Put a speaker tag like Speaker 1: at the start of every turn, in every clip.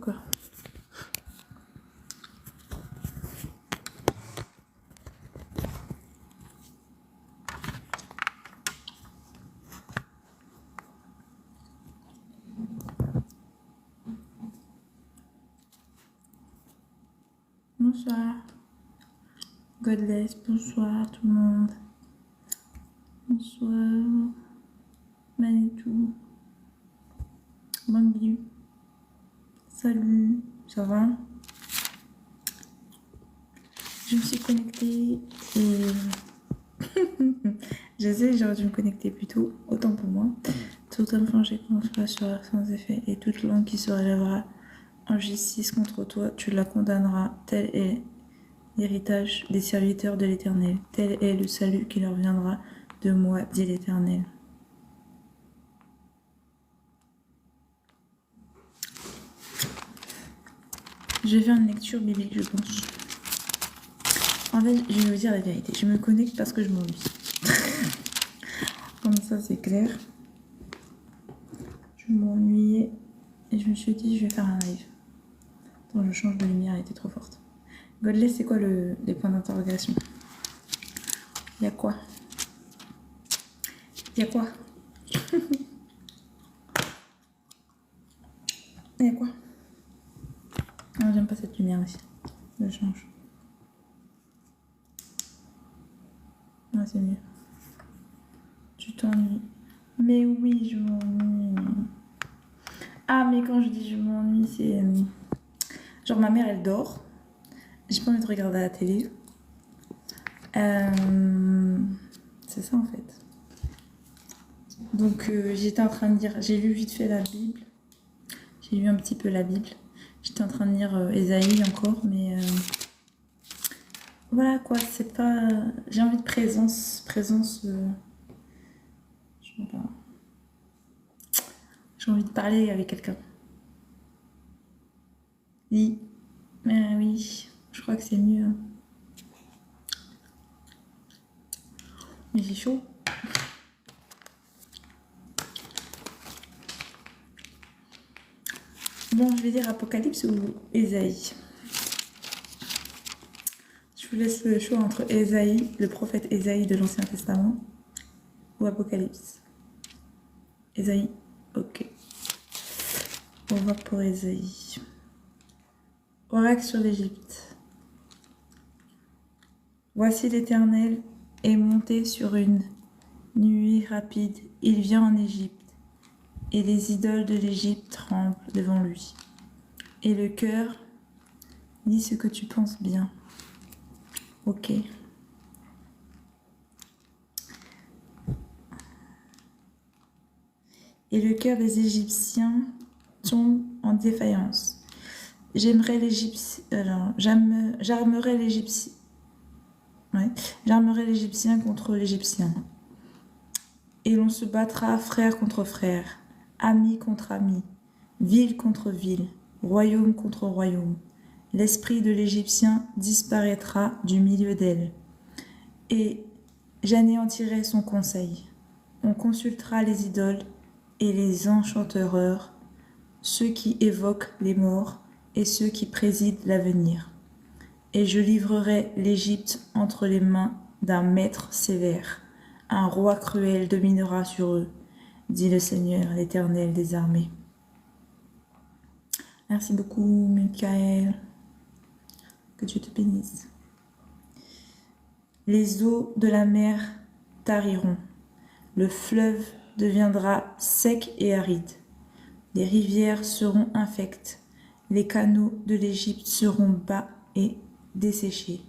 Speaker 1: quoi. Bonsoir. Godless, bonsoir tout le monde. Bonsoir. Manitou. Bangui. Salut. Ça va? Je me suis connectée et... je sais, j'aurais dû me connecter plus tôt, autant pour moi. Tout enfant j'ai confiance sera sans effet et toute langue qui se relèvera en justice contre toi, tu la condamneras. Tel est l'héritage des serviteurs de l'Éternel. Tel est le salut qui leur viendra de moi, dit l'Éternel. Je vais faire une lecture biblique, je pense. En fait, je vais vous dire la vérité. Je me connecte parce que je m'ennuie. Comme ça, c'est clair. Je m'ennuyais et je me suis dit, je vais faire un live. Attends, je change de lumière, elle était trop forte. Godless, c'est quoi les points d'interrogation? Il y a quoi? Il y a quoi? Il y a quoi? Non, j'aime pas cette lumière ici. Je change. Ah, c'est mieux. Tu t'ennuies. Mais oui, je m'ennuie. Ah, mais quand je dis je m'ennuie, c'est... genre, ma mère, elle dort. J'ai pas envie de regarder la télé. C'est ça, en fait. Donc, j'étais en train de dire... J'ai lu vite fait la Bible. J'ai lu un petit peu la Bible. J'étais en train de lire Ésaïe encore, mais... voilà, quoi, c'est pas... J'ai envie de présence. Je sais pas. J'ai envie de parler avec quelqu'un. Oui. Oui, je crois que c'est mieux. Mais j'ai chaud. Bon, je vais dire Apocalypse ou Ésaïe. Je vous laisse le choix entre Ésaïe, le prophète Ésaïe de l'Ancien Testament, ou Apocalypse. Ésaïe, ok. On va pour Ésaïe. Oracle sur l'Égypte. Voici l'Éternel est monté sur une nuée rapide. Il vient en Égypte, et les idoles de l'Égypte tremblent devant lui. Et le cœur dit ce que tu penses bien. Ok. Et le cœur des Égyptiens tombe en défaillance. J'armerai l'Égyptien contre l'Égyptien. Et l'on se battra frère contre frère, ami contre ami, ville contre ville, royaume contre royaume. L'esprit de l'Égyptien disparaîtra du milieu d'elle. Et j'anéantirai son conseil. On consultera les idoles et les enchantereurs, ceux qui évoquent les morts et ceux qui président l'avenir. Et je livrerai l'Égypte entre les mains d'un maître sévère. Un roi cruel dominera sur eux, dit le Seigneur, l'Éternel des armées. Merci beaucoup, Michael. Que Dieu te bénisse. Les eaux de la mer tariront. Le fleuve deviendra sec et aride. Les rivières seront infectes. Les canaux de l'Égypte seront bas et desséchés.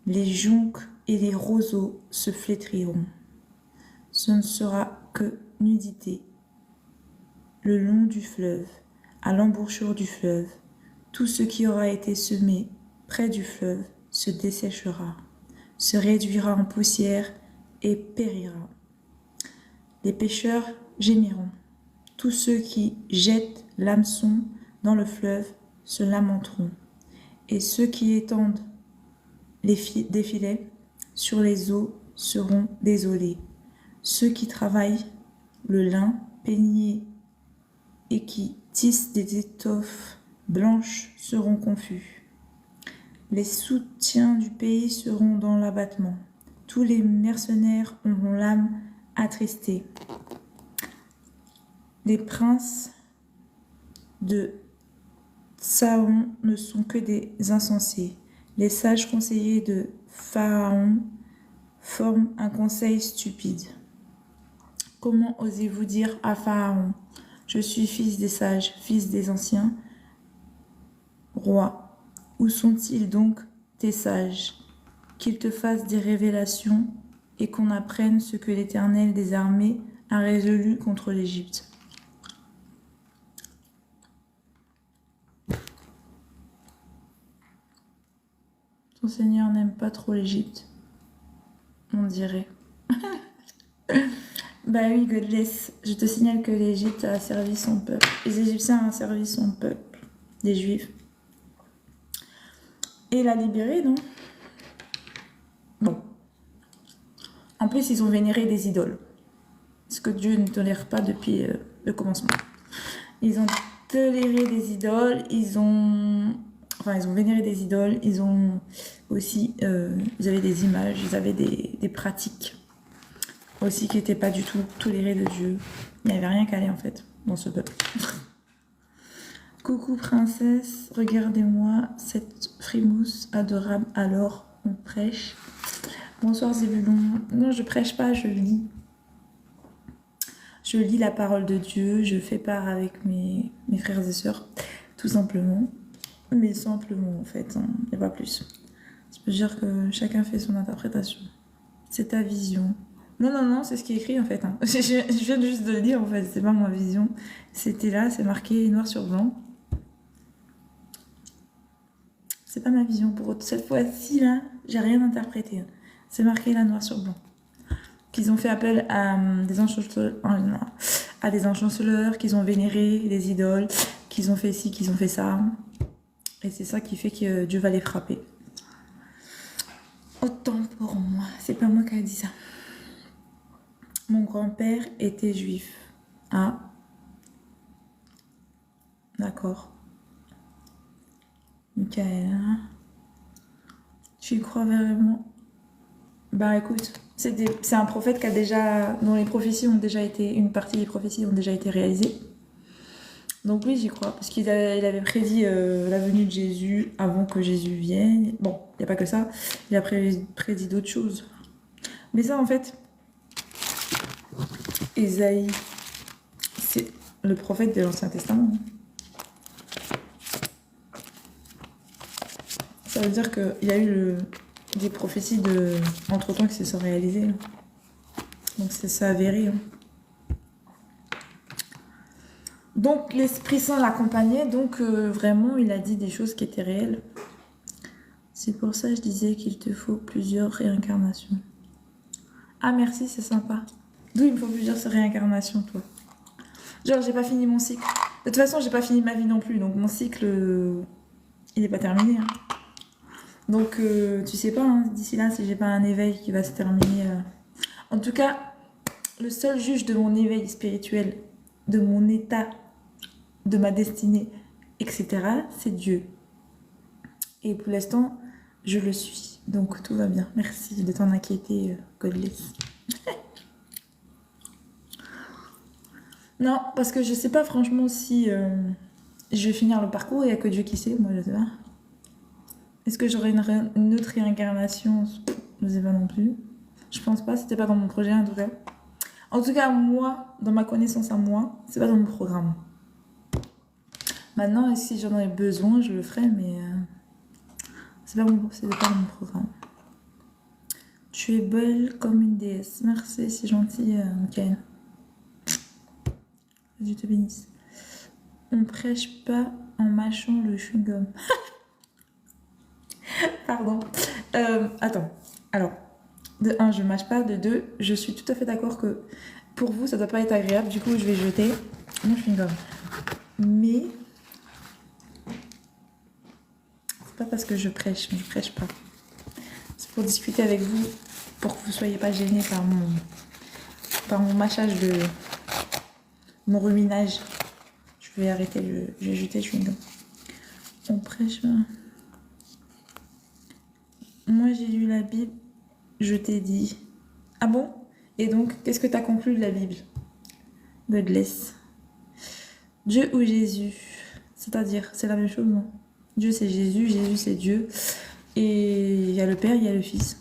Speaker 1: Les joncs et les roseaux se flétriront. Ce ne sera que nudité. Le long du fleuve, à l'embouchure du fleuve, tout ce qui aura été semé près du fleuve se desséchera, se réduira en poussière et périra. Les pêcheurs gémiront. Tous ceux qui jettent l'hameçon dans le fleuve se lamenteront. Et ceux qui étendent des filets sur les eaux seront désolés. Ceux qui travaillent le lin peigné et qui tissent des étoffes blanches seront confus. Les soutiens du pays seront dans l'abattement. Tous les mercenaires auront l'âme attristée. Les princes de Saon ne sont que des insensés. Les sages conseillers de Pharaon forment un conseil stupide. Comment osez-vous dire à Pharaon, je suis fils des sages, fils des anciens rois. Où sont-ils donc tes sages? Qu'ils te fassent des révélations et qu'on apprenne ce que l'Éternel des armées a résolu contre l'Égypte. Ton Seigneur n'aime pas trop l'Égypte, on dirait. Bah oui, Godless, je te signale que l'Égypte a servi son peuple. Les Égyptiens ont servi son peuple, les Juifs. Et l'a libéré, non? Bon. En plus, ils ont vénéré des idoles. Ce que Dieu ne tolère pas depuis le commencement. Ils ont toléré des idoles, ils ont vénéré des idoles, ils ont aussi, ils avaient des images, ils avaient des pratiques aussi qui n'étaient pas du tout tolérées de Dieu. Il n'y avait rien qu'à aller en fait dans ce peuple. Coucou princesse, regardez-moi cette frimousse adorable, alors on prêche. Bonsoir Zébulon. Non, je prêche pas, je lis. Je lis la parole de Dieu, je fais part avec mes frères et sœurs, tout simplement. Mais simplement en fait, hein, il n'y a pas plus. Ça veut dire que chacun fait son interprétation. C'est ta vision. Non, c'est ce qui est écrit en fait. Hein. Je viens juste de le dire en fait, c'est pas ma vision. C'était là, c'est marqué noir sur blanc. C'est pas ma vision pour cette fois-ci là, j'ai rien interprété. C'est marqué là noir sur blanc. Qu'ils ont fait appel à des enchanteurs, qu'ils ont vénéré les idoles, qu'ils ont fait ci, qu'ils ont fait ça. Et c'est ça qui fait que Dieu va les frapper. Autant pour moi, c'est pas moi qui ai dit ça. Mon grand-père était juif. Ah. D'accord. Michael. Tu y crois vraiment? Bah écoute, c'est un prophète qui a déjà, dont les prophéties ont déjà été, une partie des prophéties ont déjà été réalisées. Donc oui, j'y crois, parce qu'il avait prédit la venue de Jésus avant que Jésus vienne. Bon, il n'y a pas que ça, il a prédit d'autres choses. Mais ça en fait, Ésaïe, c'est le prophète de l'Ancien Testament. Ça veut dire qu'il y a eu des prophéties entre-temps qui se sont réalisées. Donc c'est avéré. Donc l'Esprit Saint l'accompagnait, donc vraiment il a dit des choses qui étaient réelles. C'est pour ça que je disais qu'il te faut plusieurs réincarnations. Ah merci, c'est sympa. D'où il me faut plusieurs réincarnations, toi? Genre j'ai pas fini mon cycle. De toute façon j'ai pas fini ma vie non plus, donc mon cycle il est pas terminé. Hein. Donc tu sais pas, hein, d'ici là si j'ai pas un éveil qui va se terminer. En tout cas, le seul juge de mon éveil spirituel, de mon état, de ma destinée, etc., c'est Dieu. Et pour l'instant, je le suis. Donc tout va bien. Merci de t'en inquiéter, Godless. Non, parce que je sais pas franchement si je vais finir le parcours, il n'y a que Dieu qui sait, moi je sais pas. Est-ce que j'aurai une autre réincarnation? Je sais pas non plus. Je pense pas, c'était pas dans mon projet en tout cas. En tout cas, moi, dans ma connaissance à moi, c'est pas dans mon programme. Maintenant, si j'en ai besoin, je le ferai, mais c'est pas dans mon programme. Tu es belle comme une déesse. Merci, c'est gentil, Michael. Dieu te bénisse. On prêche pas en mâchant le chewing-gum. Pardon. Attends. Alors, de 1, je mâche pas. De 2, je suis tout à fait d'accord que pour vous, ça doit pas être agréable. Du coup, je vais jeter mon chewing-gum. Mais c'est pas parce que je prêche pas. C'est pour discuter avec vous, pour que vous soyez pas gênés par mon mâchage mon ruminage. Je vais arrêter je vais jeter le chewing-gum. On prêche. Moi, j'ai lu la Bible. Je t'ai dit. Ah bon? Et donc, qu'est-ce que tu as conclu de la Bible? Godless. Dieu ou Jésus? C'est-à-dire, c'est la même chose, non? Dieu, c'est Jésus. Jésus, c'est Dieu. Et il y a le Père, il y a le Fils.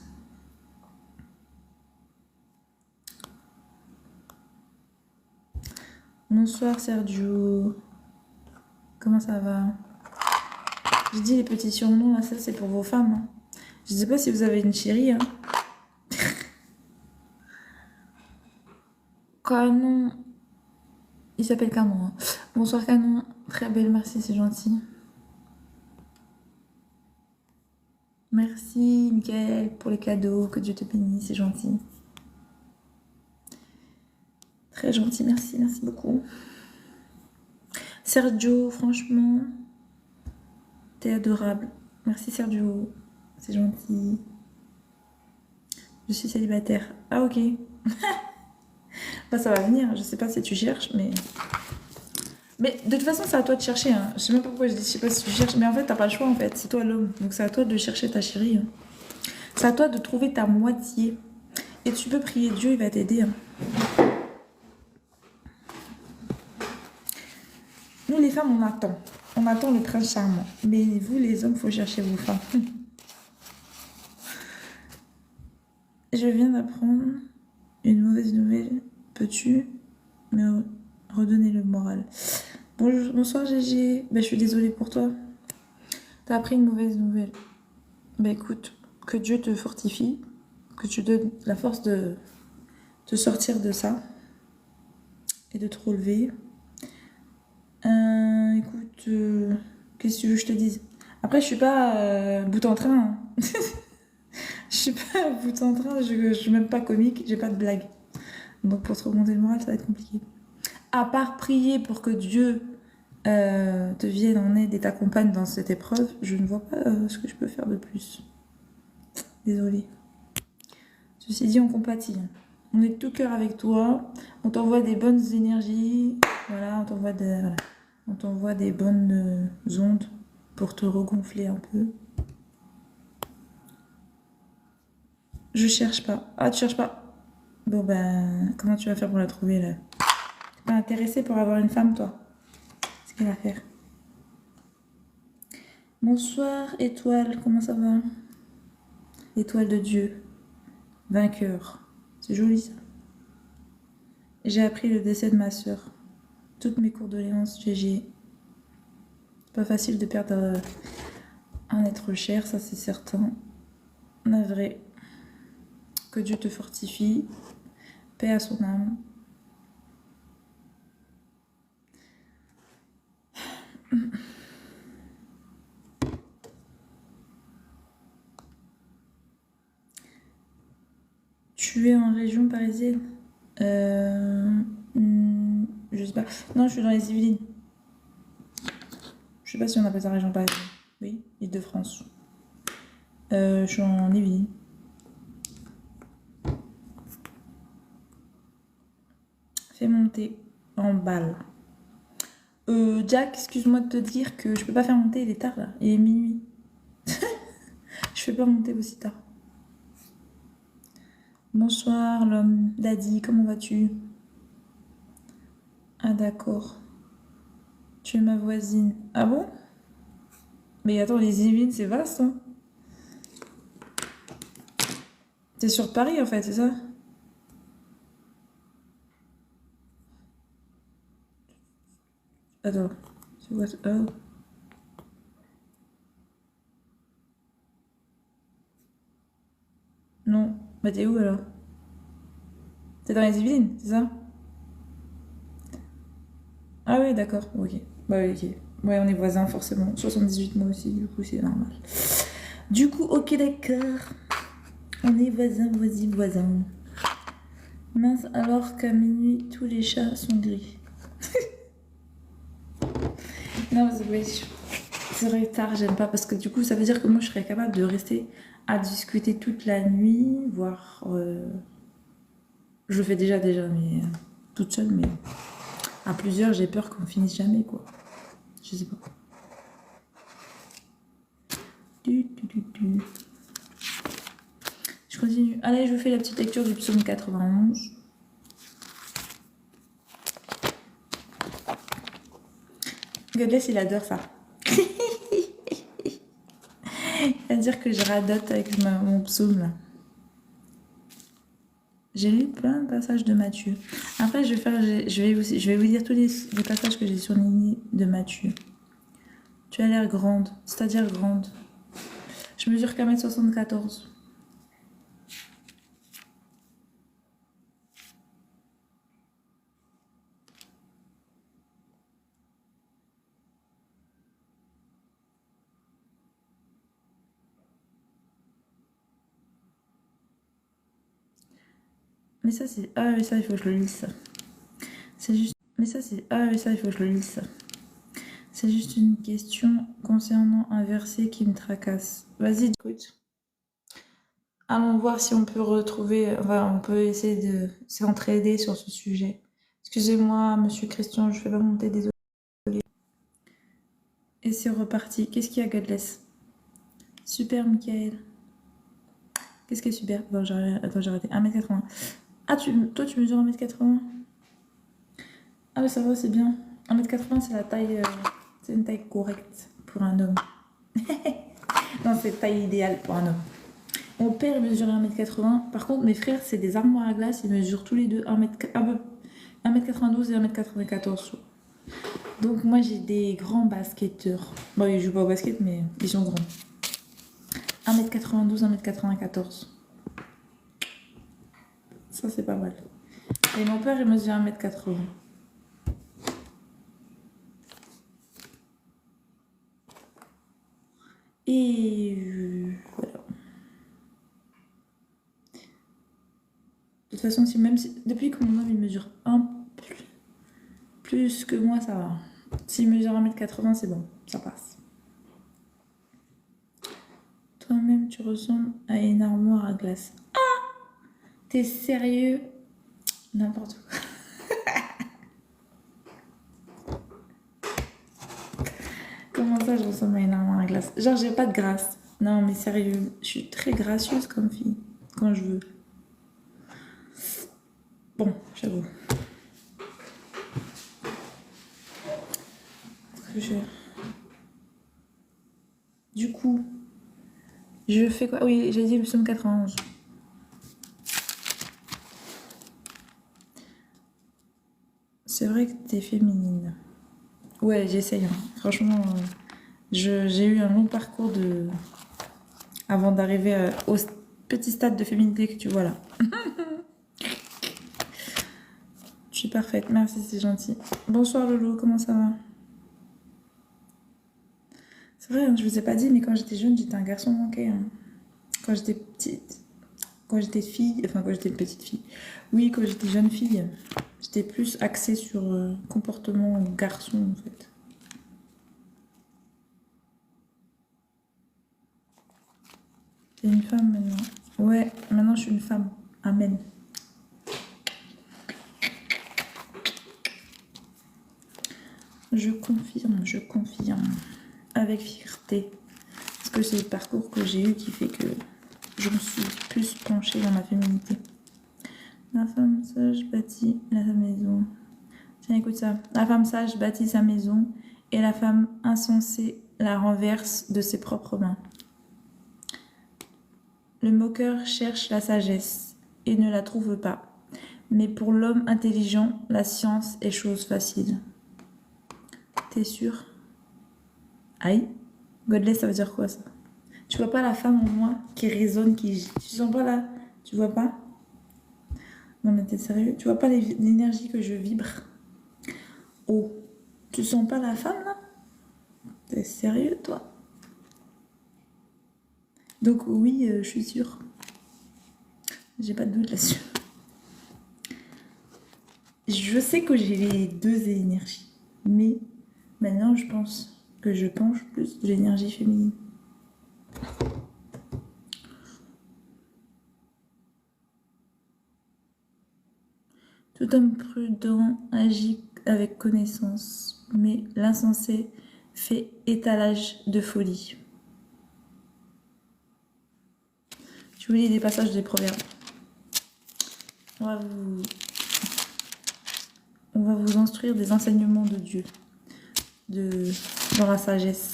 Speaker 1: Bonsoir, Sergio. Comment ça va? Je dis les petits surnoms, là, ça, c'est pour vos femmes. Hein. Je sais pas si vous avez une chérie. Hein. Canon. Il s'appelle Canon. Hein. Bonsoir, Canon. Très belle, merci, c'est gentil. Merci, Michael, pour les cadeaux. Que Dieu te bénisse, c'est gentil. Très gentil, merci, merci beaucoup. Sergio, franchement, t'es adorable. Merci, Sergio. C'est gentil. Je suis célibataire. Ah, ok. Bah, ça va venir. Je sais pas si tu cherches, mais... Mais de toute façon, c'est à toi de chercher. Hein. Je sais même pas pourquoi je dis, je sais pas si tu cherches. Mais en fait, t'as pas le choix, en fait. C'est toi l'homme. Donc, c'est à toi de chercher ta chérie. Hein. C'est à toi de trouver ta moitié. Et tu peux prier Dieu, il va t'aider. Hein. Nous, les femmes, on attend. On attend le prince charmant. Mais vous, les hommes, faut chercher vos femmes. Je viens d'apprendre une mauvaise nouvelle. Peux-tu me redonner le moral? Bonjour, bonsoir Gégé. Ben, je suis désolée pour toi. T'as appris une mauvaise nouvelle. Ben écoute, que Dieu te fortifie, que tu donnes la force de te sortir de ça et de te relever. Écoute, qu'est-ce que tu veux que je te dise? Après, je suis pas bout en train. Hein. Je suis pas bout en train, je suis même pas comique, j'ai pas de blague. Donc pour te remonter le moral, ça va être compliqué. À part prier pour que Dieu te vienne en aide et t'accompagne dans cette épreuve, je ne vois pas ce que je peux faire de plus. Désolée. Ceci dit, on compatit. On est de tout cœur avec toi. On t'envoie des bonnes énergies. Voilà, on t'envoie des bonnes ondes pour te regonfler un peu. Je cherche pas. Ah, tu cherches pas? Bon, ben, comment tu vas faire pour la trouver, là? T'es pas intéressée pour avoir une femme, toi? C'est quelle affaire? Bonsoir, étoile, comment ça va? Étoile de Dieu. Vainqueur. C'est joli, ça. J'ai appris le décès de ma sœur. Toutes mes condoléances, GG. C'est pas facile de perdre un être cher, ça c'est certain. Navré. Que Dieu te fortifie. Paix à son âme. Tu es en région parisienne? Je sais pas. Non, je suis dans les Yvelines. Je sais pas si on appelle ça région parisienne. Oui, Île-de-France. Je suis en Yvelines. Fais monter en balle. Jack, excuse-moi de te dire que je peux pas faire monter, il est tard là. Il est minuit. Je fais pas monter aussi tard. Bonsoir l'homme. Daddy, comment vas-tu? Ah d'accord. Tu es ma voisine. Ah bon? Mais attends, les Yvelines, c'est vaste, hein? T'es sur Paris, en fait, c'est ça? Attends. C'est quoi ça? Oh. Non. Bah t'es où, alors? T'es dans les Yvelines, c'est ça? Ah oui, d'accord. Ok. Bah oui, ok. Ouais, on est voisins, forcément. 78 moi aussi, du coup, c'est normal. Du coup, ok, d'accord. On est voisins, voisins. Mince, alors qu'à minuit, tous les chats sont gris. Non, c'est vrai, tard, j'aime pas. Parce que du coup, ça veut dire que moi, je serais capable de rester à discuter toute la nuit, voire... Je le fais déjà, mais toute seule, mais... À plusieurs, j'ai peur qu'on finisse jamais, quoi. Je sais pas. Je continue. Allez, je vous fais la petite lecture du psaume 91. Godless, il adore ça. C'est-à-dire que je radote avec mon psaume, là. J'ai lu plein de passages de Matthieu. Après, je vais vous dire tous les passages que j'ai surlignés de Matthieu. Tu as l'air grande, c'est-à-dire grande. Je mesure 1m74. Mais ça, c'est... Ah, mais ça, il faut que je le lise, ça. C'est juste... Mais ça, c'est... Ah, mais ça, il faut que je le lise, ça. C'est juste une question concernant un verset qui me tracasse. Vas-y, écoute. Allons voir si on peut retrouver... Enfin, on peut essayer de s'entraider sur ce sujet. Excusez-moi, monsieur Christian, je ne fais pas monter, désolé. Et c'est reparti. Qu'est-ce qu'il y a, Godless? Super, Michael. Qu'est-ce qui est super? Attends, j'ai raté. 1m80. Ah, toi, tu mesures 1m80? Ah, mais ça va, c'est bien. 1m80, c'est la taille... c'est une taille correcte pour un homme. Non, c'est taille idéale pour un homme. Mon père mesure 1m80. Par contre, mes frères, c'est des armoires à glace. Ils mesurent tous les deux 1m92 et 1m94. Donc, moi, j'ai des grands basketteurs. Bon, ils jouent pas au basket, mais ils sont grands. 1m92, 1m94. Ça, c'est pas mal. Et mon père, il mesure 1m80. Et voilà. De toute façon, depuis que mon homme il mesure un plus que moi, ça va. S'il mesure 1m80, c'est bon, ça passe. Toi-même, tu ressembles à une armoire à glace. Ah! T'es sérieux? N'importe quoi. Comment ça, je ressemble à une armoire à glace? Genre, j'ai pas de grâce. Non, mais sérieux, je suis très gracieuse comme fille, quand je veux. Bon, j'avoue. Du coup, je fais quoi? Oui, j'ai dit le psaume 91. C'est vrai que t'es féminine. Ouais, j'essaye. Hein. Franchement, j'ai eu un long parcours avant d'arriver au petit stade de féminité que tu vois là. Je suis parfaite. Merci, c'est gentil. Bonsoir Lolo, comment ça va? C'est vrai, hein, je vous ai pas dit, mais quand j'étais jeune, j'étais un garçon manqué. Hein. Quand j'étais petite. Quand j'étais fille, enfin quand j'étais une petite fille. Oui, quand j'étais jeune fille, j'étais plus axée sur comportement garçon en fait. T'es une femme maintenant? Ouais, maintenant je suis une femme. Amen. Je confirme. Avec fierté. Parce que c'est le parcours que j'ai eu qui fait que je me suis plus penchée dans ma féminité. La femme sage bâtit la maison. Tiens, écoute ça. La femme sage bâtit sa maison et la femme insensée la renverse de ses propres mains. Le moqueur cherche la sagesse et ne la trouve pas. Mais pour l'homme intelligent, la science est chose facile. T'es sûr? Aïe. Godless, ça veut dire quoi ça? Tu vois pas la femme en moi qui résonne, qui... Tu sens pas là? Tu vois pas? Non mais t'es sérieux? Tu vois pas l'énergie que je vibre? Oh, tu sens pas la femme là? T'es sérieux toi? Donc oui, je suis sûre. J'ai pas de doute là-dessus. Je sais que j'ai les deux énergies, mais maintenant je pense que je penche plus de l'énergie féminine. Tout homme prudent agit avec connaissance, mais l'insensé fait étalage de folie. Je vous lis des passages des proverbes. On va vous instruire des enseignements de Dieu, dans la sagesse.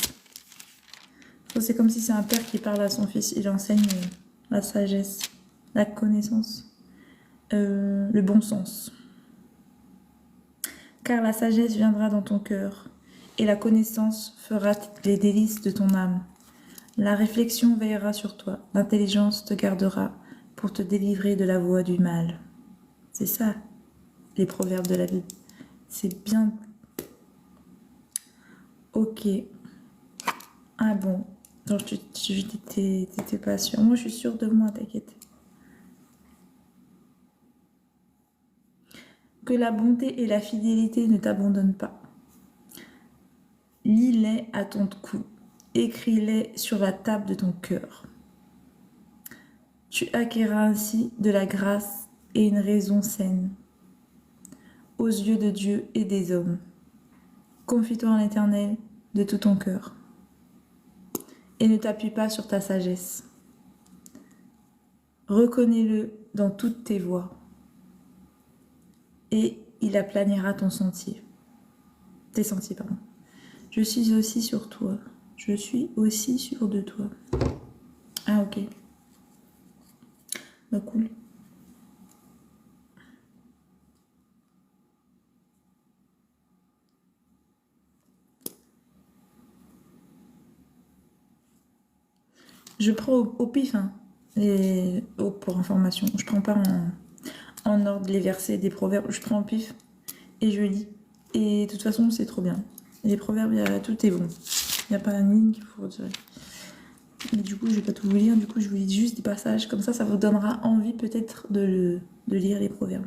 Speaker 1: C'est comme si c'est un père qui parle à son fils, il enseigne la sagesse, la connaissance, le bon sens. Car la sagesse viendra dans ton cœur, et la connaissance fera les délices de ton âme. La réflexion veillera sur toi, l'intelligence te gardera pour te délivrer de la voie du mal. C'est ça, les proverbes de la Bible. C'est bien. Ok. Ah bon. Donc tu t'étais pas sûre. Moi, je suis sûre de moi, t'inquiète. Que la bonté et la fidélité ne t'abandonnent pas. Lis-les à ton cou. Écris-les sur la table de ton cœur. Tu acquerras ainsi de la grâce et une raison saine aux yeux de Dieu et des hommes. Confie-toi en l'Éternel de tout ton cœur et ne t'appuie pas sur ta sagesse. Reconnais-le dans toutes tes voies et il aplanira tes sentiers, pardon. Je suis aussi sur toi. Je suis aussi sûr de toi. Ah, ok. Bah, cool. Je prends au pif, hein, pour information. Je prends pas en ordre les versets des proverbes. Je prends au pif et je lis. Et de toute façon, c'est trop bien. Les proverbes, tout est bon. Il n'y a pas une ligne qu'il faut retirer. Mais du coup, je vais pas tout vous lire. Du coup, je vous lis juste des passages. Comme ça vous donnera envie peut-être de lire les proverbes.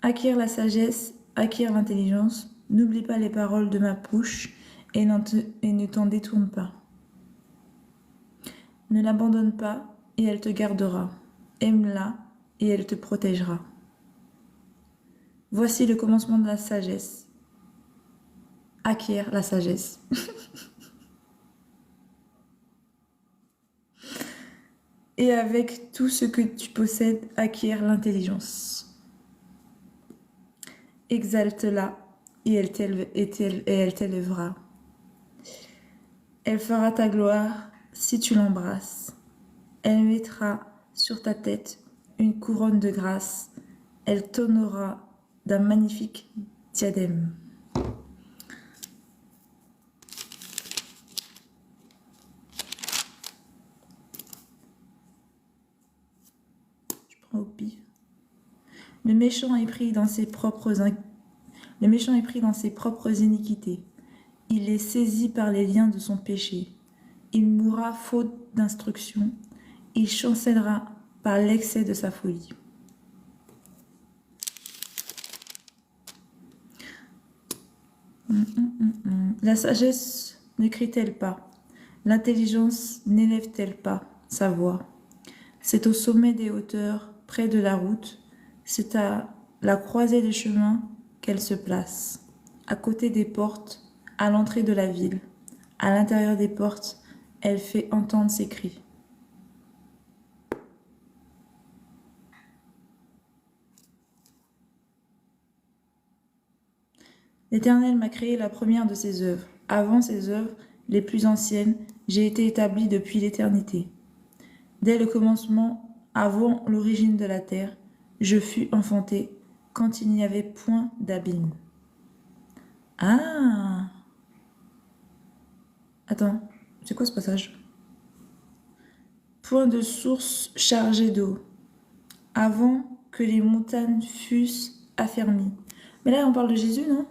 Speaker 1: Acquiert la sagesse, acquiert l'intelligence. N'oublie pas les paroles de ma bouche et ne t'en détourne pas. Ne l'abandonne pas et elle te gardera. Aime-la et elle te protégera. Voici le commencement de la sagesse. Acquiert la sagesse. Et avec tout ce que tu possèdes, acquiert l'intelligence. Exalte-la et elle t'élèvera. Elle fera ta gloire si tu l'embrasses. Elle mettra sur ta tête une couronne de grâce. Elle t'honorera d'un magnifique diadème. Je prends au pif. Le méchant est pris dans ses propres iniquités. Il est saisi par les liens de son péché. Il mourra faute d'instruction. Il chancellera par l'excès de sa folie. La sagesse ne crie-t-elle pas? L'intelligence n'élève-t-elle pas sa voix? C'est au sommet des hauteurs, près de la route, c'est à la croisée des chemins qu'elle se place, à côté des portes, à l'entrée de la ville. À l'intérieur des portes, elle fait entendre ses cris. L'Éternel m'a créé la première de ses œuvres. Avant ses œuvres, les plus anciennes, j'ai été établi depuis l'éternité. Dès le commencement, avant l'origine de la terre, je fus enfanté quand il n'y avait point d'abîme. Ah! Attends, c'est quoi ce passage? Point de source chargée d'eau, avant que les montagnes fussent affermies. Mais là, on parle de Jésus, non?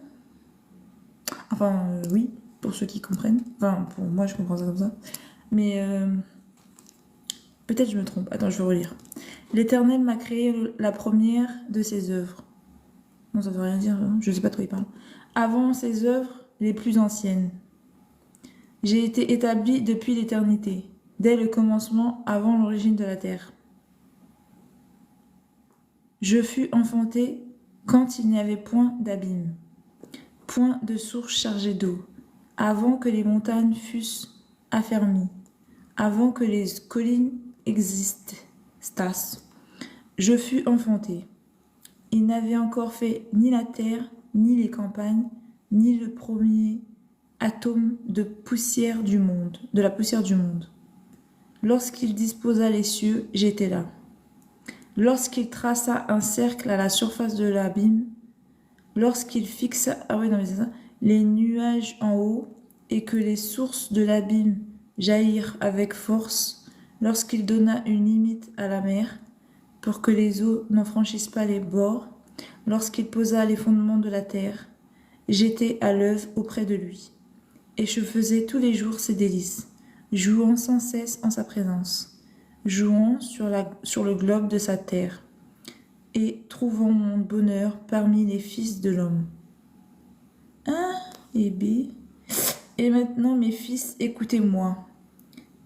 Speaker 1: Enfin, oui, pour ceux qui comprennent. Enfin, pour moi, je comprends ça comme ça. Mais peut-être je me trompe. Attends, je vais relire. L'Éternel m'a créé la première de ses œuvres. Non, ça veut rien dire, hein. Je sais pas de quoi il parle. Avant ses œuvres les plus anciennes. J'ai été établi depuis l'éternité, dès le commencement, avant l'origine de la terre. Je fus enfanté quand il n'y avait point d'abîme, point de source chargée d'eau, avant que les montagnes fussent affermies, avant que les collines existassent. Je fus enfanté. Il n'avait encore fait ni la terre, ni les campagnes, ni le premier atome de poussière du monde, de la poussière du monde. Lorsqu'il disposa les cieux, j'étais là. Lorsqu'il traça un cercle à la surface de l'abîme, lorsqu'il fixa les nuages en haut et que les sources de l'abîme jaillirent avec force, lorsqu'il donna une limite à la mer pour que les eaux n'en franchissent pas les bords, lorsqu'il posa les fondements de la terre, j'étais à l'œuvre auprès de lui, et je faisais tous les jours ses délices, jouant sans cesse en sa présence, jouant sur le globe de sa terre, et trouvant mon bonheur parmi les fils de l'homme. A et B. Et maintenant, mes fils, écoutez-moi,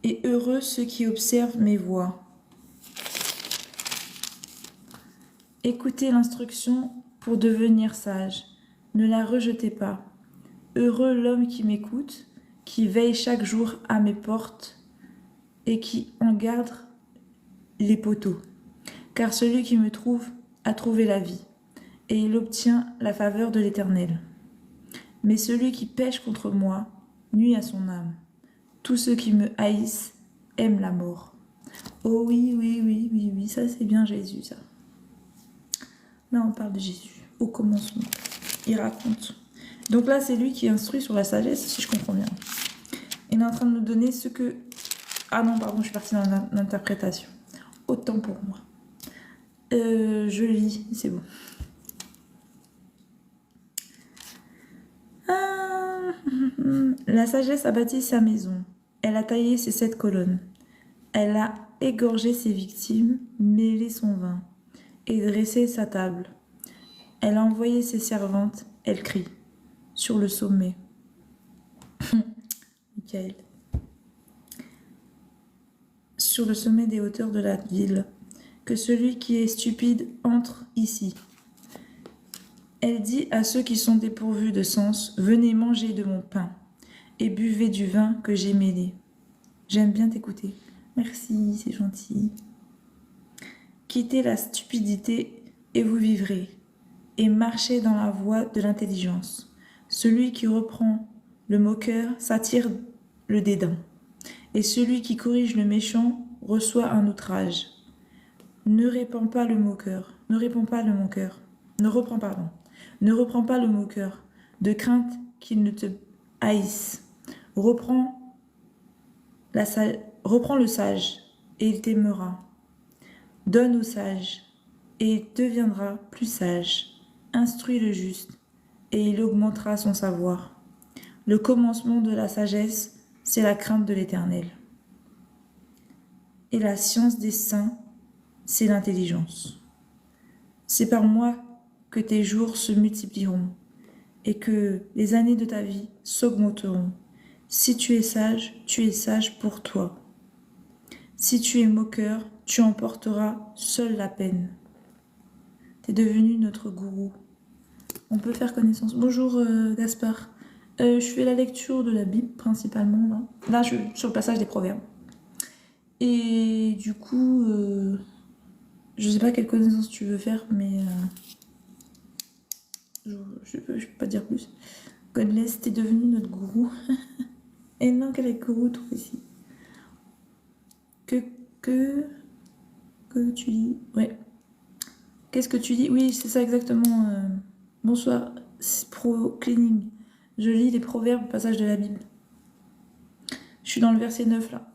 Speaker 1: et heureux ceux qui observent mes voies. Écoutez l'instruction pour devenir sage, ne la rejetez pas. Heureux l'homme qui m'écoute, qui veille chaque jour à mes portes et qui en garde les poteaux. Car celui qui me trouve a trouvé la vie, et il obtient la faveur de l'Éternel. Mais celui qui pêche contre moi nuit à son âme. Tous ceux qui me haïssent aiment la mort. Oh oui, ça c'est bien Jésus, ça. Là, on parle de Jésus, au commencement. Il raconte. Donc là, c'est lui qui instruit sur la sagesse, si je comprends bien. Il est en train de nous donner ce que... Ah non, pardon, je suis partie dans l'interprétation. Autant pour moi. Je lis, c'est bon. La sagesse a bâti sa maison. Elle a taillé ses 7 colonnes. Elle a égorgé ses victimes, mêlé son vin et dressé sa table. Elle a envoyé ses servantes, elle crie, sur le sommet. Michael. Sur le sommet des hauteurs de la ville, que celui qui est stupide entre ici. Elle dit à ceux qui sont dépourvus de sens, venez manger de mon pain et buvez du vin que j'ai mêlé. J'aime bien t'écouter. Merci, c'est gentil. Quittez la stupidité et vous vivrez, et marchez dans la voie de l'intelligence. Celui qui reprend le moqueur s'attire le dédain, et celui qui corrige le méchant reçoit un outrage. Ne reprends pas le moqueur, ne reprends pas le moqueur, de crainte qu'il ne te haïsse. Reprends le sage, et il t'aimera. Donne au sage, et il deviendra plus sage. Instruis le juste, et il augmentera son savoir. Le commencement de la sagesse, c'est la crainte de l'Éternel. Et la science des saints, c'est l'intelligence. C'est par moi que tes jours se multiplieront, et que les années de ta vie s'augmenteront. Si tu es sage pour toi. Si tu es moqueur, tu emporteras seul la peine. Tu es devenu notre gourou. On peut faire connaissance. Bonjour Gaspard. Je fais la lecture de la Bible principalement. Là je suis sur le passage des Proverbes. Et du coup, je sais pas quelle connaissance tu veux faire, mais je peux pas dire plus. Godless, t'es devenu notre gourou. Et non, quel est gourou toi ici? Que tu dis? Ouais. Qu'est-ce que tu dis? Oui, c'est ça exactement. Bonsoir, Pro Cleaning. Je lis les proverbes, passage de la Bible. Je suis dans le verset 9 là.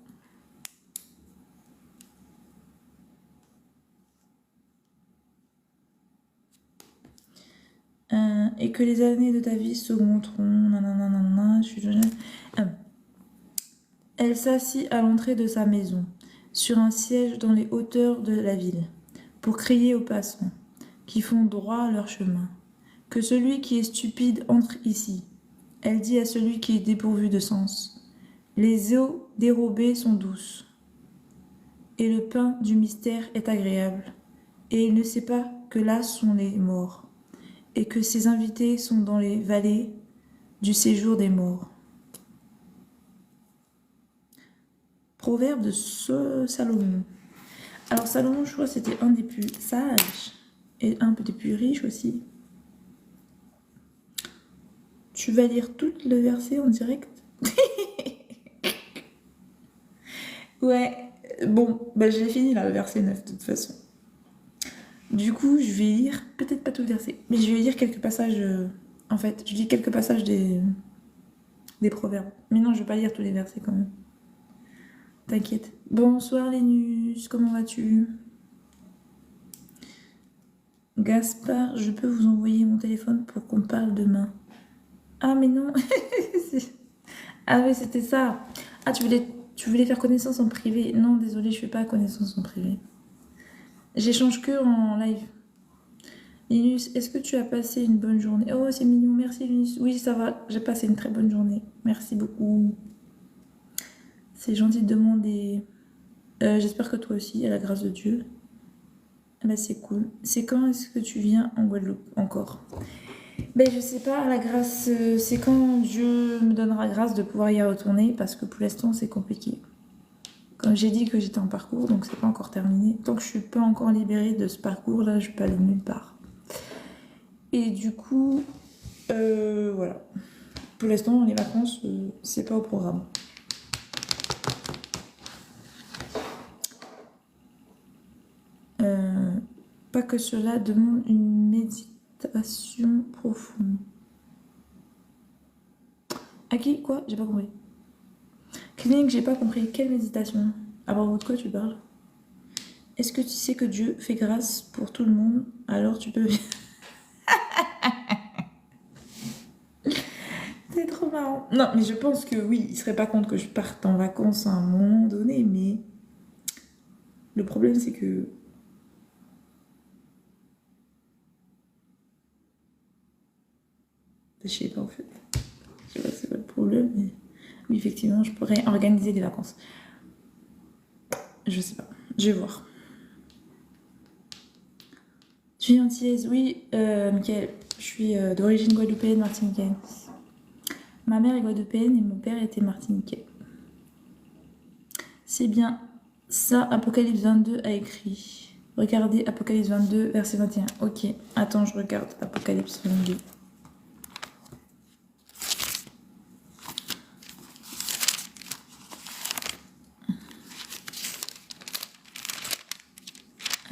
Speaker 1: Et que les années de ta vie s'augmenteront. Nanana, Elle s'assit à l'entrée de sa maison, sur un siège dans les hauteurs de la ville, pour crier aux passants, qui font droit leur chemin. Que celui qui est stupide entre ici. Elle dit à celui qui est dépourvu de sens. Les eaux dérobées sont douces, et le pain du mystère est agréable, et il ne sait pas que là sont les morts. et que ses invités sont dans les vallées du séjour des morts. Proverbe de Salomon. Alors Salomon, je crois, c'était un des plus sages et un des plus riches aussi. Tu vas lire tout le verset en direct? Ouais, bon, bah j'ai fini là, le verset 9 de toute façon. Du coup, je vais lire, peut-être pas tout le verset, mais je vais lire quelques passages. En fait, je lis quelques passages des proverbes. Mais non, je vais pas lire tous les versets quand même. T'inquiète. Bonsoir Lénus, comment vas-tu? Gaspard, je peux vous envoyer mon téléphone pour qu'on parle demain. Ah mais non. Ah oui, c'était ça. Ah, tu voulais faire connaissance en privé. Non, désolé, je fais pas connaissance en privé. J'échange que en live. Linus, est-ce que tu as passé une bonne journée? Oh, c'est mignon, merci Linus. Oui, ça va, j'ai passé une très bonne journée. Merci beaucoup. C'est gentil de demander. J'espère que toi aussi, à la grâce de Dieu. Bah, c'est cool. C'est quand est-ce que tu viens en Guadeloupe encore? Ben, je sais pas, la grâce, c'est quand Dieu me donnera grâce de pouvoir y retourner, parce que pour l'instant, c'est compliqué. Comme j'ai dit que j'étais en parcours, donc c'est pas encore terminé. Tant que je suis pas encore libérée de ce parcours-là, je peux aller nulle part. Et du coup, voilà. Pour l'instant, les vacances, c'est pas au programme. Pas que cela demande une méditation profonde. À qui? Quoi? J'ai pas compris. Clinique, j'ai pas compris. Quelle méditation? À propos de quoi tu parles? Est-ce que tu sais que Dieu fait grâce pour tout le monde? Alors tu peux... C'est trop marrant. Non, mais je pense que oui, il serait pas contre que je parte en vacances à un moment donné, mais... Le problème, c'est que... Je sais pas, en fait. Je sais pas c'est quoi le problème, mais... Oui, effectivement, je pourrais organiser des vacances. Je sais pas. Je vais voir. Tu es antillaise? Oui, Mickaël. Je suis d'origine guadeloupéenne, martiniquaise. Ma mère est guadeloupéenne et mon père était martiniquais. C'est bien ça, Apocalypse 22 a écrit. Regardez Apocalypse 22, verset 21. Ok, attends, je regarde Apocalypse 22.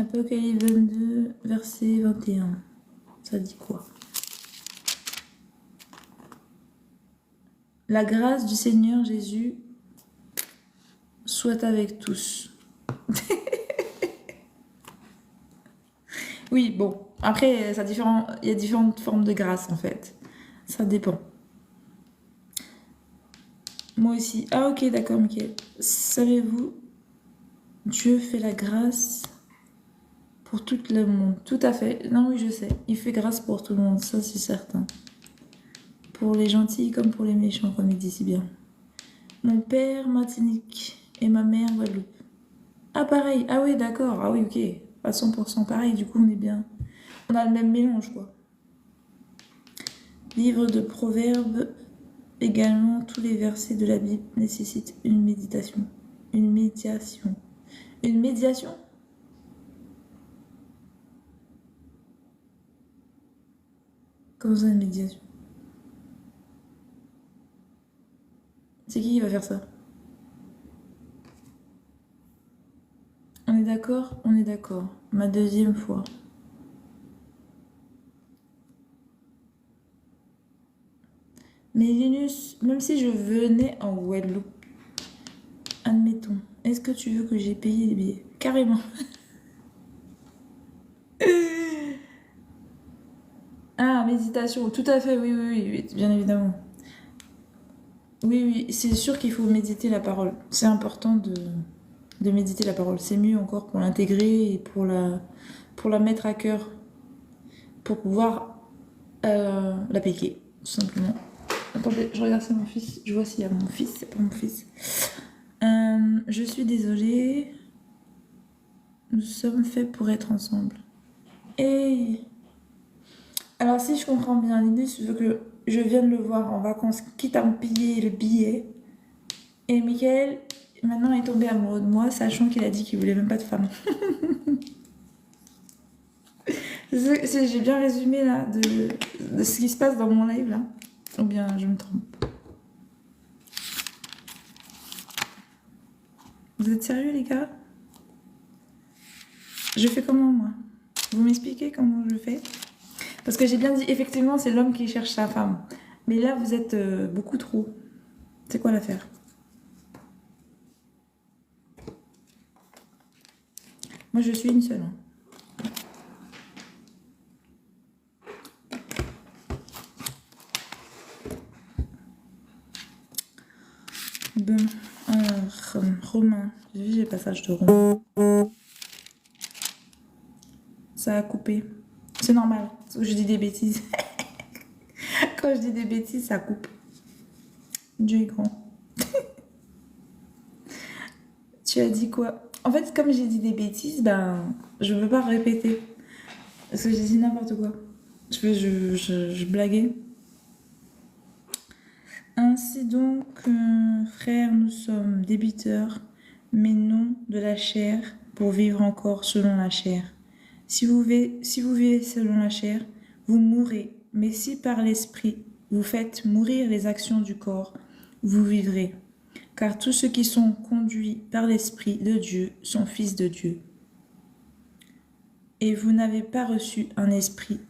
Speaker 1: Apocalypse 22, verset 21. Ça dit quoi? La grâce du Seigneur Jésus soit avec tous. Oui, bon. Après, il y a différentes formes de grâce, en fait. Ça dépend. Moi aussi. Ah, ok, d'accord, Mickaël. Savez-vous, Dieu fait la grâce pour tout le monde. Tout à fait. Non, oui, je sais. Il fait grâce pour tout le monde, ça, c'est certain. Pour les gentils comme pour les méchants, comme il dit si bien. Mon père, Martinique, et ma mère, Guadeloupe. Ah, pareil. Ah oui, d'accord. Ah oui, ok. À 100% pareil, du coup, on est bien. On a le même mélange, quoi. Livre de Proverbes. Également, tous les versets de la Bible nécessitent une méditation. Une médiation. Une médiation? Comment ça, une médiation? C'est qui va faire ça? On est d'accord? On est d'accord. Ma deuxième fois. Mais Linus, même si je venais en Guadeloupe, admettons, est-ce que tu veux que j'ai payé les billets? Carrément. Ah, méditation, tout à fait, oui, oui, oui, oui, bien évidemment. Oui, oui, c'est sûr qu'il faut méditer la parole. C'est important de méditer la parole. C'est mieux encore pour l'intégrer et pour la mettre à cœur, pour pouvoir l'appliquer, tout simplement. Attendez, je regarde, c'est mon fils. Je vois s'il y a mon fils, c'est pas mon fils. Je suis désolée. Nous sommes faits pour être ensemble. Hey! Alors si je comprends bien, l'idée, tu veux que je vienne le voir en vacances, quitte à me payer le billet. Et Michael, maintenant, est tombé amoureux de moi, sachant qu'il a dit qu'il voulait même pas de femme. J'ai bien résumé là de ce qui se passe dans mon live là. Ou bien je me trompe. Vous êtes sérieux les gars? Je fais comment moi? Vous m'expliquez comment je fais? Parce que j'ai bien dit, effectivement, c'est l'homme qui cherche sa femme. Mais là, vous êtes beaucoup trop. C'est quoi l'affaire? Moi, je suis une seule. Hein. Bon, alors, Romain. J'ai vu les passages de Romain. Ça a coupé. C'est normal. Je dis des bêtises. Quand je dis des bêtises, ça coupe. Dieu est grand. Tu as dit quoi? En fait, comme j'ai dit des bêtises, ben, je ne veux pas répéter. Parce que j'ai dit n'importe quoi. Je blaguais. Ainsi donc, frères, nous sommes débiteurs, mais non de la chair, pour vivre encore selon la chair. Si vous vivez selon la chair, vous mourrez. Mais si par l'esprit vous faites mourir les actions du corps, vous vivrez. Car tous ceux qui sont conduits par l'esprit de Dieu sont fils de Dieu. Et vous n'avez pas reçu un esprit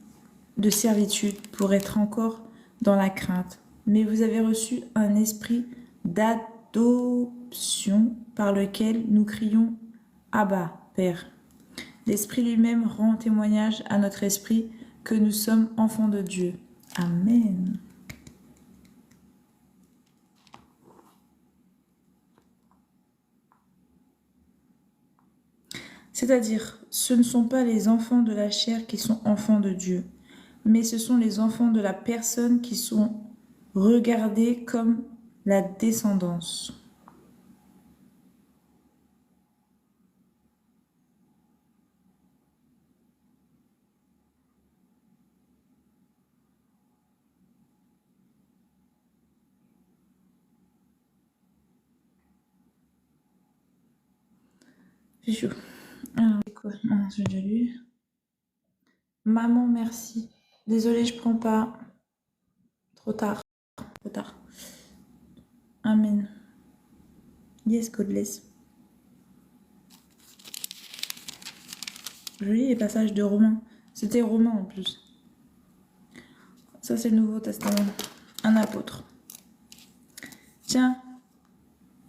Speaker 1: de servitude pour être encore dans la crainte, mais vous avez reçu un esprit d'adoption par lequel nous crions « Abba, Père ». L'Esprit lui-même rend témoignage à notre esprit que nous sommes enfants de Dieu. Amen. C'est-à-dire, ce ne sont pas les enfants de la chair qui sont enfants de Dieu, mais ce sont les enfants de la personne qui sont regardés comme la descendance. C'est chaud. Alors, c'est quoi? Ah, j'ai déjà lu. Maman, merci. Désolée, je prends pas. Trop tard. Trop tard. Amen. Yes, God bless. Je lis les passages de Romains. C'était Romain en plus. Ça, c'est le Nouveau Testament. Un apôtre. Tiens,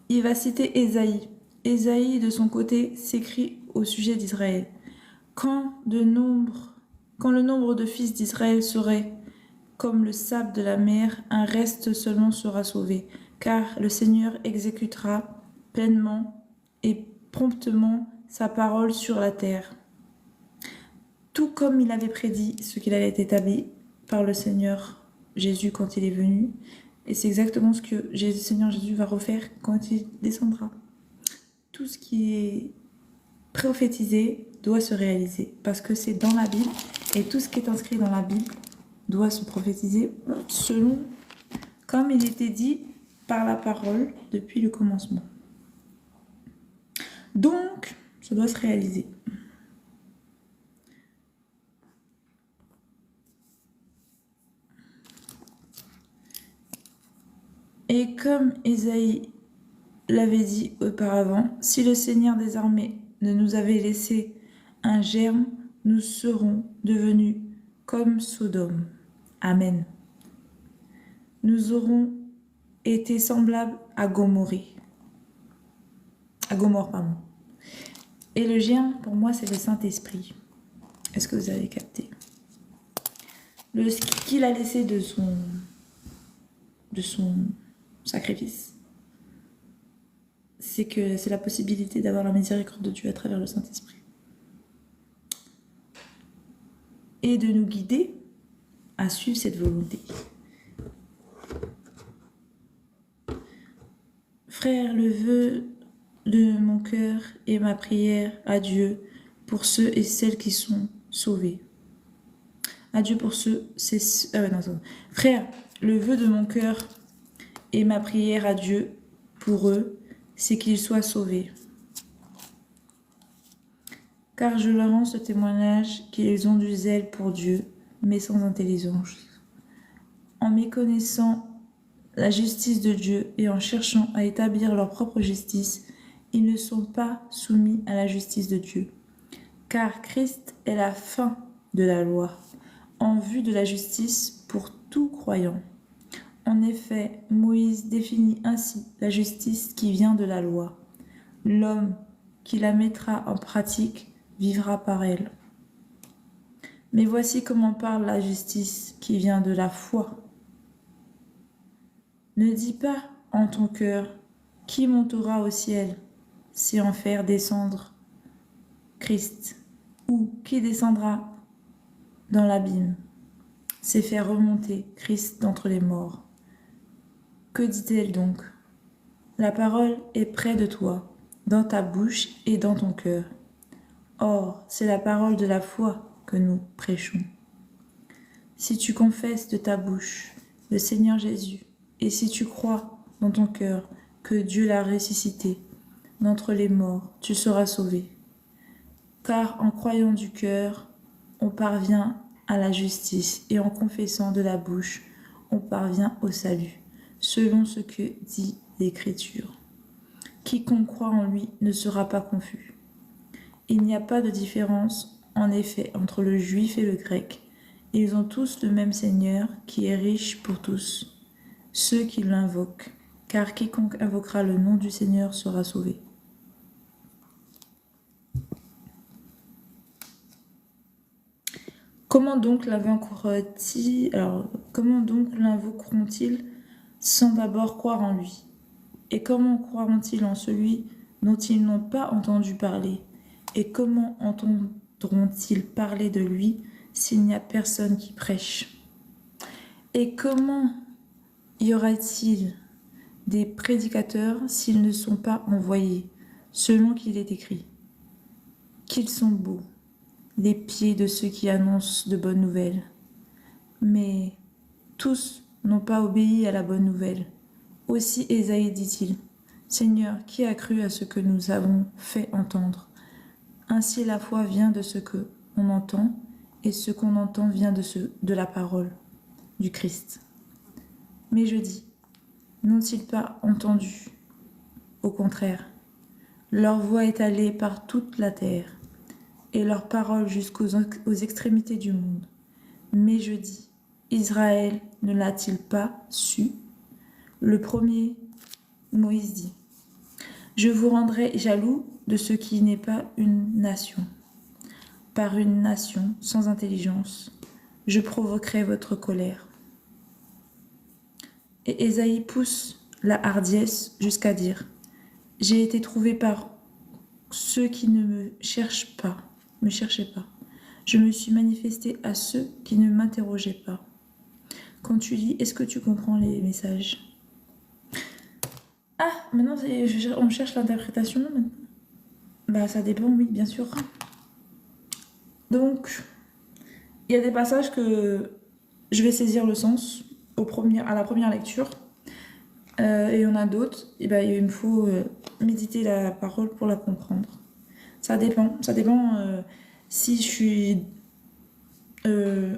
Speaker 1: il va citer Ésaïe. Ésaïe, de son côté, s'écrit au sujet d'Israël. Quand le nombre de fils d'Israël serait comme le sable de la mer, un reste seulement sera sauvé, car le Seigneur exécutera pleinement et promptement sa parole sur la terre. Tout comme il avait prédit ce qu'il allait être établi par le Seigneur Jésus quand il est venu. Et c'est exactement ce que le Seigneur Jésus va refaire quand il descendra. Tout ce qui est prophétisé doit se réaliser parce que c'est dans la Bible et tout ce qui est inscrit dans la Bible doit se prophétiser selon comme il était dit par la parole depuis le commencement. Donc, ça doit se réaliser. Et comme Ésaïe l'avait dit auparavant, si le Seigneur des armées ne nous avait laissé un germe, nous serons devenus comme Sodome. Amen. Nous aurons été semblables à Gomorrhe. À Gomorrhe, pardon. Et le germe, pour moi, c'est le Saint-Esprit. Est-ce que vous avez capté? Ce qu'il a laissé de son sacrifice, c'est que c'est la possibilité d'avoir la miséricorde de Dieu à travers le Saint-Esprit. Et de nous guider à suivre cette volonté. Frère, le vœu de mon cœur et ma prière à Dieu pour ceux et celles qui sont sauvés. Adieu pour ceux... Ah ouais, non, attends. Frère, le vœu de mon cœur et ma prière à Dieu pour eux, c'est qu'ils soient sauvés. Car je leur rends ce témoignage qu'ils ont du zèle pour Dieu, mais sans intelligence. En méconnaissant la justice de Dieu et en cherchant à établir leur propre justice, ils ne sont pas soumis à la justice de Dieu. Car Christ est la fin de la loi, en vue de la justice pour tout croyant. En effet, Moïse définit ainsi la justice qui vient de la loi. L'homme qui la mettra en pratique vivra par elle. Mais voici comment parle la justice qui vient de la foi. Ne dis pas en ton cœur, qui montera au ciel, c'est en faire descendre Christ, ou qui descendra dans l'abîme, c'est faire remonter Christ d'entre les morts. Que dit-elle donc? La parole est près de toi, dans ta bouche et dans ton cœur. Or, c'est la parole de la foi que nous prêchons. Si tu confesses de ta bouche le Seigneur Jésus, et si tu crois dans ton cœur que Dieu l'a ressuscité d'entre les morts, tu seras sauvé. Car en croyant du cœur, on parvient à la justice, et en confessant de la bouche, on parvient au salut, selon ce que dit l'Écriture. Quiconque croit en lui ne sera pas confus. Il n'y a pas de différence, en effet, entre le juif et le grec. Ils ont tous le même Seigneur, qui est riche pour tous, ceux qui l'invoquent, car quiconque invoquera le nom du Seigneur sera sauvé. Comment donc l'invoqueront-ils sans d'abord croire en lui? Et comment croiront-ils en celui dont ils n'ont pas entendu parler? Et comment entendront-ils parler de lui s'il n'y a personne qui prêche? Et comment y aura-t-il des prédicateurs s'ils ne sont pas envoyés, selon qu'il est écrit? Qu'ils sont beaux, les pieds de ceux qui annoncent de bonnes nouvelles. Mais tous n'ont pas obéi à la bonne nouvelle. Aussi Ésaïe dit-il, Seigneur, qui a cru à ce que nous avons fait entendre? Ainsi la foi vient de ce que on entend, et ce qu'on entend vient de la parole du Christ. Mais je dis, n'ont-ils pas entendu? Au contraire, leur voix est allée par toute la terre, et leur parole jusqu'aux extrémités du monde. Mais je dis, Israël ne l'a-t-il pas su? Le premier, Moïse dit, je vous rendrai jaloux de ce qui n'est pas une nation. Par une nation sans intelligence, je provoquerai votre colère. Et Ésaïe pousse la hardiesse jusqu'à dire, j'ai été trouvé par ceux qui ne me cherchaient pas. Je me suis manifesté à ceux qui ne m'interrogeaient pas. Quand tu lis, est-ce que tu comprends les messages? Ah, maintenant on cherche l'interprétation. Bah ça dépend, oui, bien sûr. Donc, il y a des passages que je vais saisir le sens à la première lecture. Et il y en a d'autres, et ben, il me faut méditer la parole pour la comprendre. Ça dépend si je suis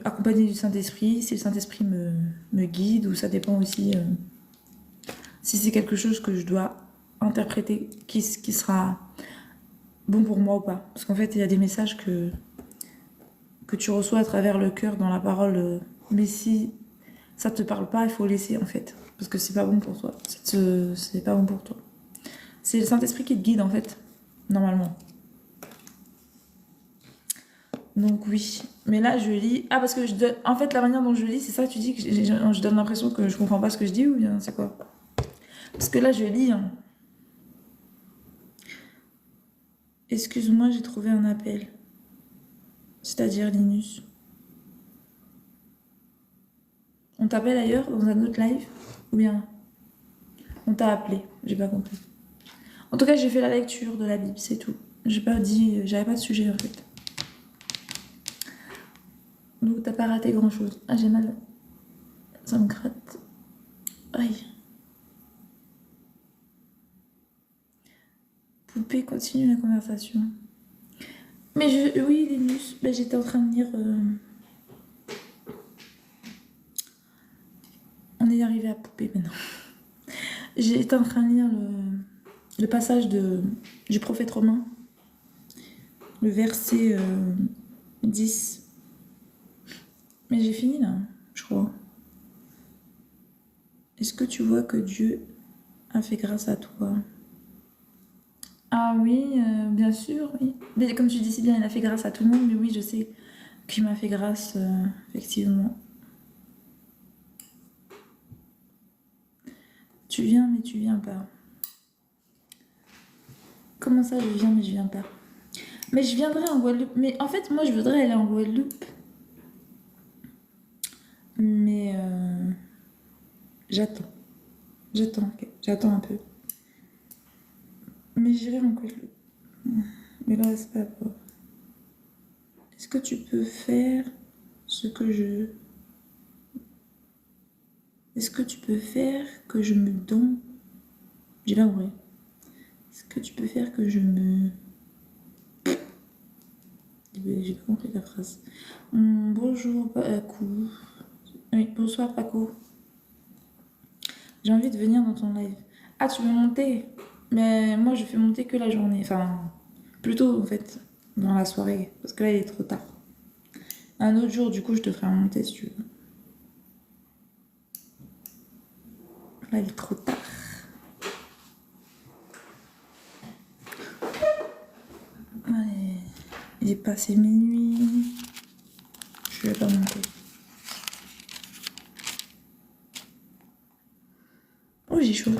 Speaker 1: accompagnée du Saint-Esprit, si le Saint-Esprit me guide, ou ça dépend aussi si c'est quelque chose que je dois interpréter, qui sera bon pour moi ou pas. Parce qu'en fait, il y a des messages que tu reçois à travers le cœur dans la parole, mais si ça te parle pas, il faut laisser en fait, parce que c'est pas bon pour toi. C'est pas bon pour toi. C'est le Saint-Esprit qui te guide en fait, normalement. Donc oui, mais là je lis. Ah parce que en fait la manière dont je lis, c'est ça que tu dis que je donne l'impression que je comprends pas ce que je dis ou bien c'est quoi? Parce que là je lis. Hein. Excuse-moi, j'ai trouvé un appel. C'est-à-dire Linus. On t'appelle ailleurs dans un autre live ou bien on t'a appelé? J'ai pas compris. En tout cas, j'ai fait la lecture de la Bible, c'est tout. J'avais pas de sujet en fait. Donc t'as pas raté grand chose. Ah, j'ai mal. Ça me gratte. Aïe. Poupée, continue la conversation. Mais oui, Linus, ben, j'étais en train de lire. On est arrivé à Poupée maintenant. J'étais en train de lire le passage du prophète Romain, le verset 10. Mais j'ai fini là, je crois. Est-ce que tu vois que Dieu a fait grâce à toi? Ah oui, bien sûr, oui. Mais comme tu dis si bien, il a fait grâce à tout le monde, mais oui, je sais qu'il m'a fait grâce, effectivement. Tu viens, mais tu viens pas. Comment ça, je viens, mais je viens pas? Mais je viendrai en Guadeloupe. Mais en fait, moi, je voudrais aller en Guadeloupe. Mais j'attends. J'attends, ok. J'attends un peu. Mais j'irai en Guadeloupe. Mais là, c'est pas grave. Est-ce que tu peux faire ce que je... Est-ce que tu peux faire que je me donne... J'ai pas compris. Est-ce que tu peux faire que je me... J'ai pas compris la phrase. Bonjour, Paco. Oui, bonsoir, Paco. J'ai envie de venir dans ton live. Ah, tu veux monter? Mais moi, je fais monter que la journée. Enfin, plutôt, en fait, dans la soirée. Parce que là, il est trop tard. Un autre jour, du coup, je te ferai monter si tu veux. Là, il est trop tard. Allez, il est passé minuit. Je vais pas monter. Oh, j'ai chaud.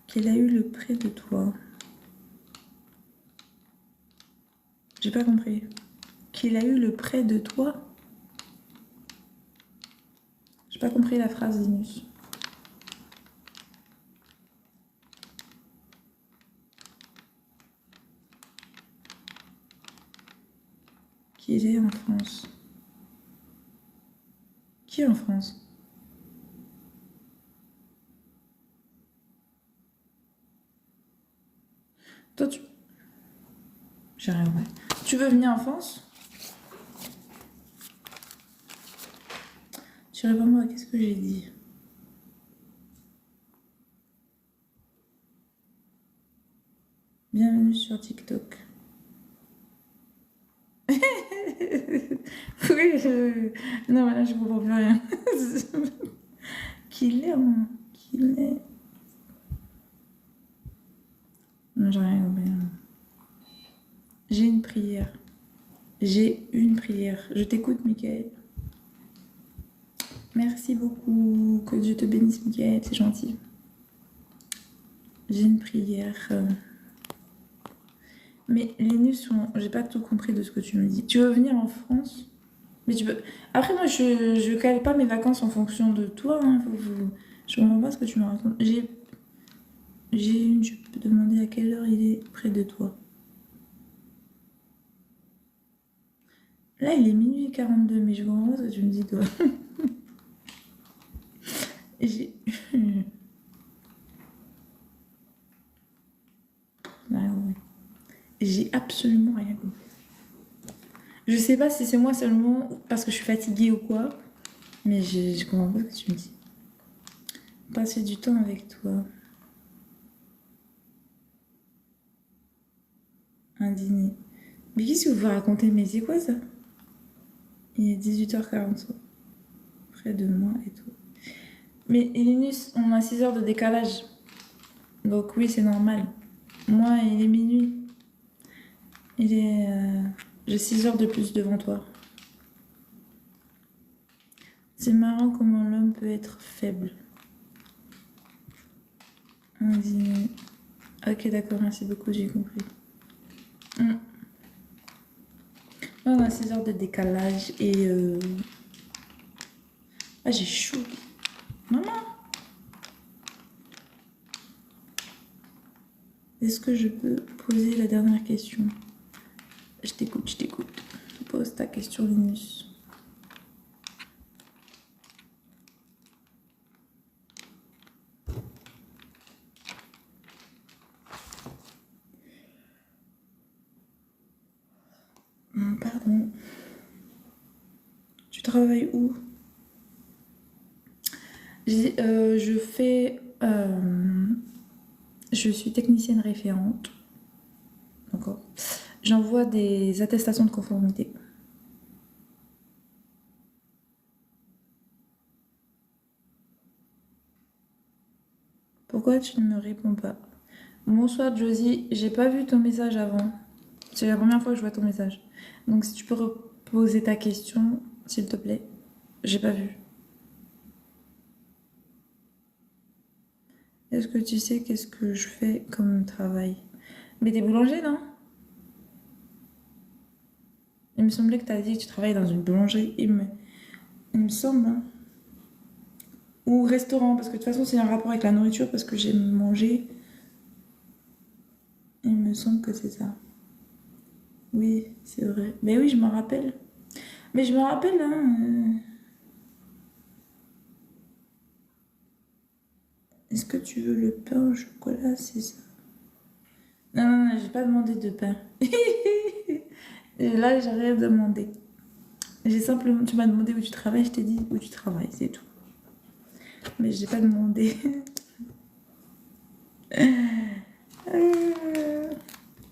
Speaker 1: Qu'il a eu le près de toi. J'ai pas compris. Qu'il a eu le près de toi. J'ai pas compris la phrase, Linus. Qu'il est en France. Qui est en France? Toi, tu... J'ai rien compris. Tu veux venir en France? Tu réponds à qu'est-ce que j'ai dit? Bienvenue sur TikTok. Oui, non, mais là, je comprends plus rien. Qu'il est, moi. Qu'il est. Non, j'ai rien compris. J'ai une prière. J'ai une prière. Je t'écoute, Mickaël. Merci beaucoup. Que Dieu te bénisse, Mickaël. C'est gentil. J'ai une prière. Mais Linus, j'ai pas tout compris de ce que tu me dis. Tu veux venir en France? Mais tu peux. Après, moi, je cale pas mes vacances en fonction de toi. Hein. Je comprends pas ce que tu me racontes. Je peux demander à quelle heure il est près de toi. Là, il est minuit 42, mais je comprends pas ce que tu me dis, toi. J'ai. Rien compris. J'ai absolument rien compris. Je sais pas si c'est moi seulement parce que je suis fatiguée ou quoi, mais je comprends pas ce que tu me dis. Passer du temps avec toi. Un dîner. Mais qu'est-ce que vous racontez? Mais c'est quoi ça? Il est 18h45. Près de moi et tout. Mais Linus, on a 6 heures de décalage. Donc oui, c'est normal. Moi, il est minuit. Il est... J'ai 6 heures de plus devant toi. C'est marrant comment l'homme peut être faible. Un dîner. Ok, d'accord, merci beaucoup, j'ai compris. On a 6 heures de décalage et... Ah, j'ai chaud. Maman! Est-ce que je peux poser la dernière question? Je t'écoute, je t'écoute. Pose ta question, Linus. Pardon. Tu travailles où? Je fais... je suis technicienne référente. D'accord. J'envoie des attestations de conformité. Pourquoi tu ne me réponds pas? Bonsoir Josie, j'ai pas vu ton message avant. C'est la première fois que je vois ton message. Donc si tu peux reposer ta question, s'il te plaît. J'ai pas vu. Est-ce que tu sais qu'est-ce que je fais comme travail? Mais t'es boulanger, non? Il me semblait que t'as dit que tu travailles dans une boulangerie. Il me semble, hein. Ou restaurant, parce que de toute façon c'est un rapport avec la nourriture, parce que j'ai mangé. Il me semble que c'est ça. Oui, c'est vrai. Mais oui, je m'en rappelle. Mais je me rappelle, hein. Est-ce que tu veux le pain au chocolat, c'est ça? Non, non, non, j'ai pas demandé de pain. Et là, j'ai rien demandé. J'ai simplement, tu m'as demandé où tu travailles, je t'ai dit où tu travailles, c'est tout. Mais j'ai pas demandé.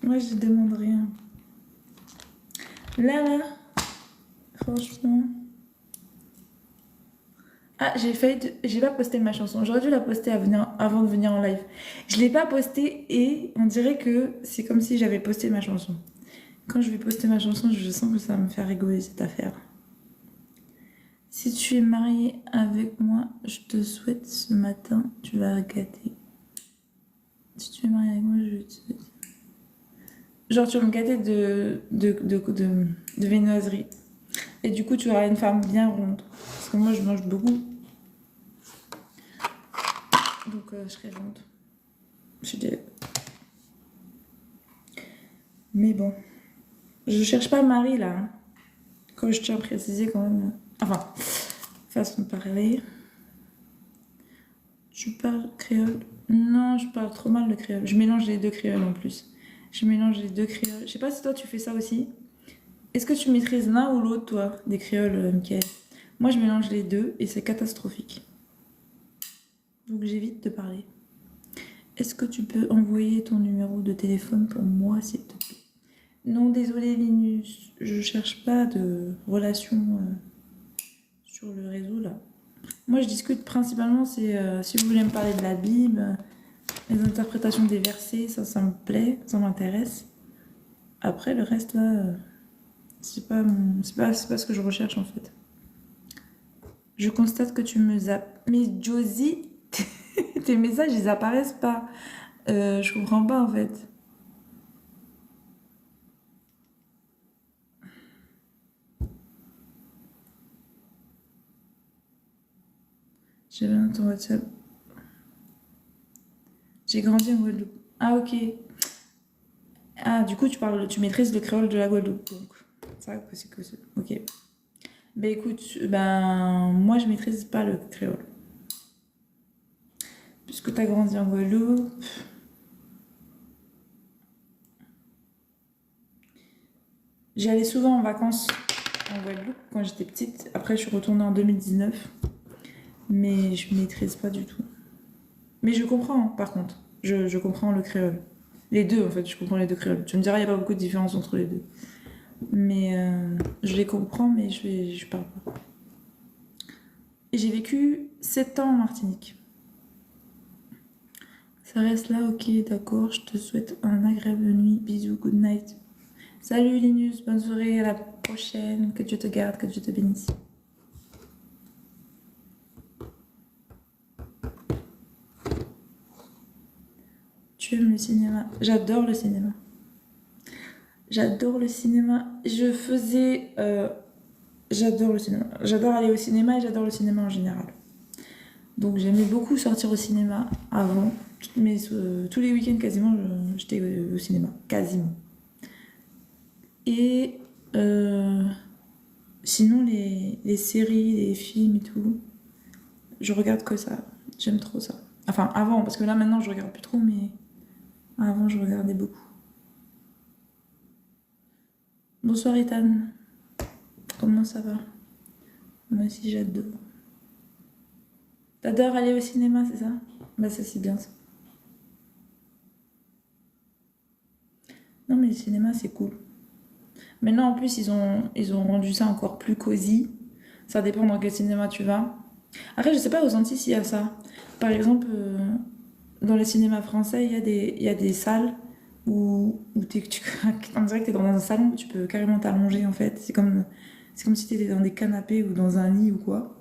Speaker 1: Moi, je demande rien. Là, franchement. Ah, j'ai pas posté ma chanson. J'aurais dû la poster avant de venir en live. Je l'ai pas postée et on dirait que c'est comme si j'avais posté ma chanson. Quand je vais poster ma chanson, je sens que ça va me faire rigoler cette affaire. Si tu es marié avec moi, je te souhaite ce matin, tu vas gâter. Si tu es marié avec moi, je te souhaite. Genre, tu vas me gâter de viennoiserie. Et du coup, tu auras une femme bien ronde. Parce que moi, je mange beaucoup. Donc, je serai ronde. Je suis désolée. Mais bon. Je cherche pas le mari, là. Hein. Comme je tiens à préciser quand même. Enfin, façon de parler. Tu parles créole? Non, je parle trop mal le créole. Je mélange les deux créoles en plus. Je mélange les deux créoles. Je sais pas si toi, tu fais ça aussi. Est-ce que tu maîtrises l'un ou l'autre, toi, des créoles, Mickaël? Moi, je mélange les deux et c'est catastrophique. Donc, j'évite de parler. Est-ce que tu peux envoyer ton numéro de téléphone pour moi, s'il te plaît? Non, désolé, Linus. Je cherche pas de relation sur le réseau, là. Moi, je discute principalement, c'est si vous voulez me parler de la Bible, les interprétations des versets, ça me plaît, ça m'intéresse. Après, le reste, là, c'est pas ce que je recherche, en fait. Je constate que tu me zappes. Mais Josie, tes messages, ils apparaissent pas. Je comprends pas, en fait. J'ai rien ton WhatsApp. J'ai grandi en Guadeloupe. Ah, ok. Ah, du coup, tu maîtrises le créole de la Guadeloupe. Donc, c'est vrai que c'est que c'est. Ok. Ben écoute, moi, je maîtrise pas le créole. Puisque tu as grandi en Guadeloupe. J'allais souvent en vacances en Guadeloupe quand j'étais petite. Après, je suis retournée en 2019. Mais je maîtrise pas du tout. Mais je comprends, hein, par contre. Je comprends le créole. Les deux, en fait, je comprends les deux créoles. Tu me diras, il n'y a pas beaucoup de différence entre les deux. Mais je les comprends, mais je parle pas. Et j'ai vécu 7 ans en Martinique. Ça reste là, ok, d'accord. Je te souhaite un agréable nuit. Bisous, good night. Salut Linus, bonne soirée, à la prochaine. Que Dieu te garde, que Dieu te bénisse. Tu aimes le cinéma? J'adore le cinéma. J'adore le cinéma. J'adore le cinéma. J'adore aller au cinéma et j'adore le cinéma en général. Donc j'aimais beaucoup sortir au cinéma avant. Tous les week-ends quasiment, j'étais au cinéma. Quasiment. Et sinon, les séries, les films et tout, je regarde que ça. J'aime trop ça. Enfin, avant, parce que là, maintenant, je regarde plus trop, mais avant, je regardais beaucoup. Bonsoir, Ethan. Comment ça va? Moi aussi, j'adore. T'adores aller au cinéma, c'est ça? Bah, ça, c'est bien ça. Non, mais le cinéma, c'est cool. Maintenant, en plus, ils ont rendu ça encore plus cosy. Ça dépend dans quel cinéma tu vas. Après, je sais pas aux Antilles s'il y a ça. Par exemple, dans les cinémas français, il y a des salles où on dirait que t'es dans un salon, tu peux carrément t'allonger en fait. C'est comme si t'étais dans des canapés ou dans un lit ou quoi.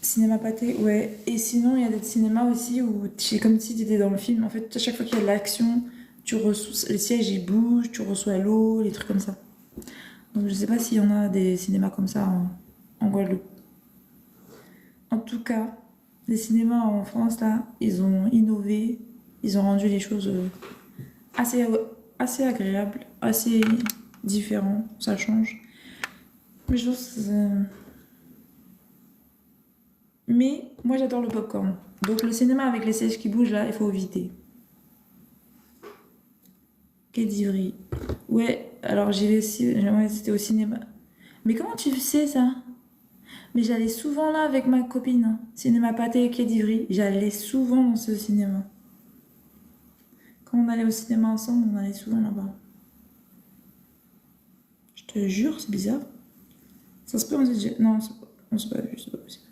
Speaker 1: Cinéma pâté, ouais. Et sinon, il y a des cinémas aussi où c'est comme si t'étais dans le film. En fait, à chaque fois qu'il y a de l'action, les sièges ils bougent, tu reçois l'eau, les trucs comme ça. Donc je sais pas s'il y en a des cinémas comme ça en Guadeloupe. En tout cas, les cinémas en France, là, ils ont innové, ils ont rendu les choses assez, assez agréables, assez différents, ça change. Mais je pense Mais moi j'adore le popcorn. Donc le cinéma avec les sièges qui bougent, là, il faut éviter. Quai d'Ivry. Ouais, alors j'y vais aussi, ouais, c'était au cinéma. Mais comment tu sais ça? Mais j'allais souvent là avec ma copine, hein. Cinéma Pâté et Quai d'Ivry. J'allais souvent dans ce cinéma. Quand on allait au cinéma ensemble, on allait souvent là-bas. Je te jure, c'est bizarre. Ça se peut, on s'est déjà... Non, on s'est pas vu, c'est pas possible.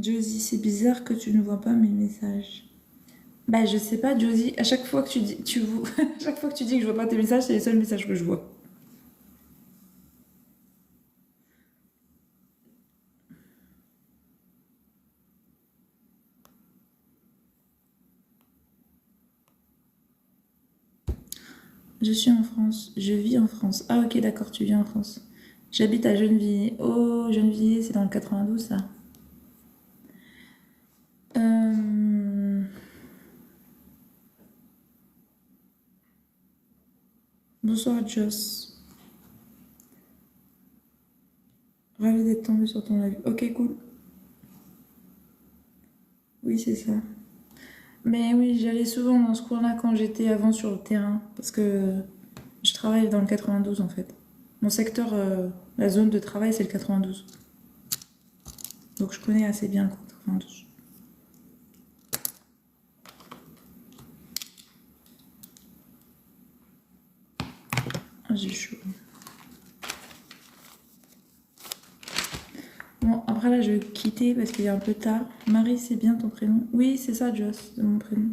Speaker 1: Josie, c'est bizarre que tu ne vois pas mes messages. Bah, je sais pas, Josie. À chaque fois que tu dis, à chaque fois que tu dis que je vois pas tes messages, c'est les seuls messages que je vois. Je suis en France. Je vis en France. Ah, ok, d'accord, tu vis en France. J'habite à Gennevilliers. Oh, Gennevilliers, c'est dans le 92, ça. Bonsoir, Joss. Ravi d'être tombé sur ton live. Ok, cool. Oui, c'est ça. Mais oui, j'allais souvent dans ce coin-là quand j'étais avant sur le terrain. Parce que je travaille dans le 92, en fait. Mon secteur, la zone de travail, c'est le 92. Donc je connais assez bien le 92. Ah, j'ai chaud. Bon, après là, je vais quitter parce qu'il est un peu tard. Marie, c'est bien ton prénom? Oui, c'est ça, Joss, c'est mon prénom.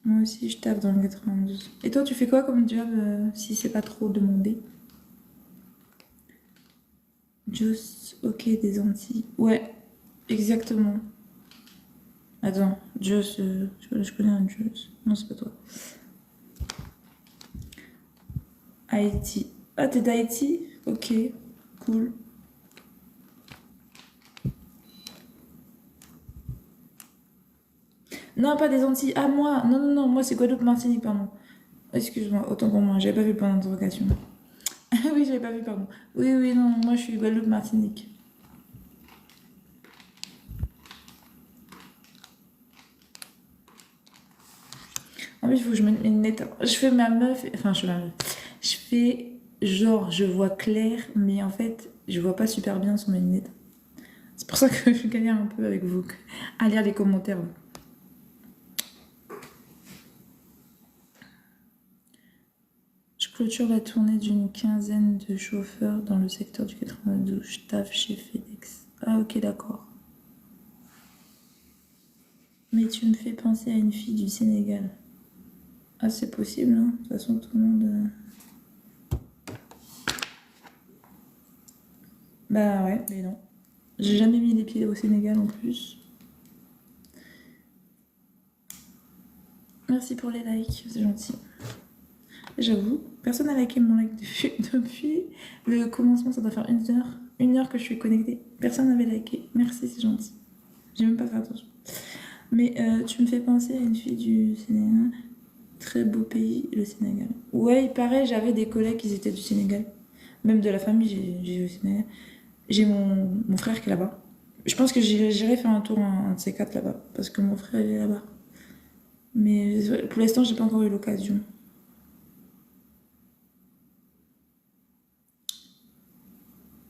Speaker 1: Moi aussi, je tape dans le 92. Et toi, tu fais quoi comme job si c'est pas trop demandé? Joss, ok, des Antilles. Ouais, exactement. Attends, Joss, je connais un Joss. Non, c'est pas toi. Haïti. Ah, t'es d'Haïti? Ok, cool. Non, pas des Antilles. Ah, moi. Non, non, non, moi c'est Guadeloupe, Martinique, pardon. Excuse-moi, autant pour moi, j'avais pas vu le point d'interrogation. Ah oui, j'avais pas vu, pardon. Oui, oui, non, moi je suis Guadeloupe, Martinique. En plus, il faut que je mette mes lunettes. Je fais ma meuf. Enfin, je fais ma meuf. Je fais genre, je vois clair, mais en fait, je vois pas super bien sur mes lunettes. C'est pour ça que je galère un peu avec vous à lire les commentaires. Je clôture la tournée d'une quinzaine de chauffeurs dans le secteur du 92. Je taffe chez FedEx. Ah, ok, d'accord. Mais tu me fais penser à une fille du Sénégal. Ah, c'est possible, hein. De toute façon, tout le monde. Bah ouais, mais non. J'ai jamais mis les pieds au Sénégal en plus. Merci pour les likes, c'est gentil. J'avoue, personne n'a liké mon like depuis le commencement, ça doit faire 1 heure. 1 heure que je suis connectée. Personne n'avait liké. Merci, c'est gentil. J'ai même pas fait attention. Mais tu me fais penser à une fille du Sénégal. Très beau pays, le Sénégal. Ouais, il paraît, j'avais des collègues qui étaient du Sénégal. Même de la famille, j'ai vu au Sénégal. J'ai mon frère qui est là-bas. Je pense que j'irai faire un tour, un de ces quatre là-bas. Parce que mon frère, il est là-bas. Mais pour l'instant, j'ai pas encore eu l'occasion.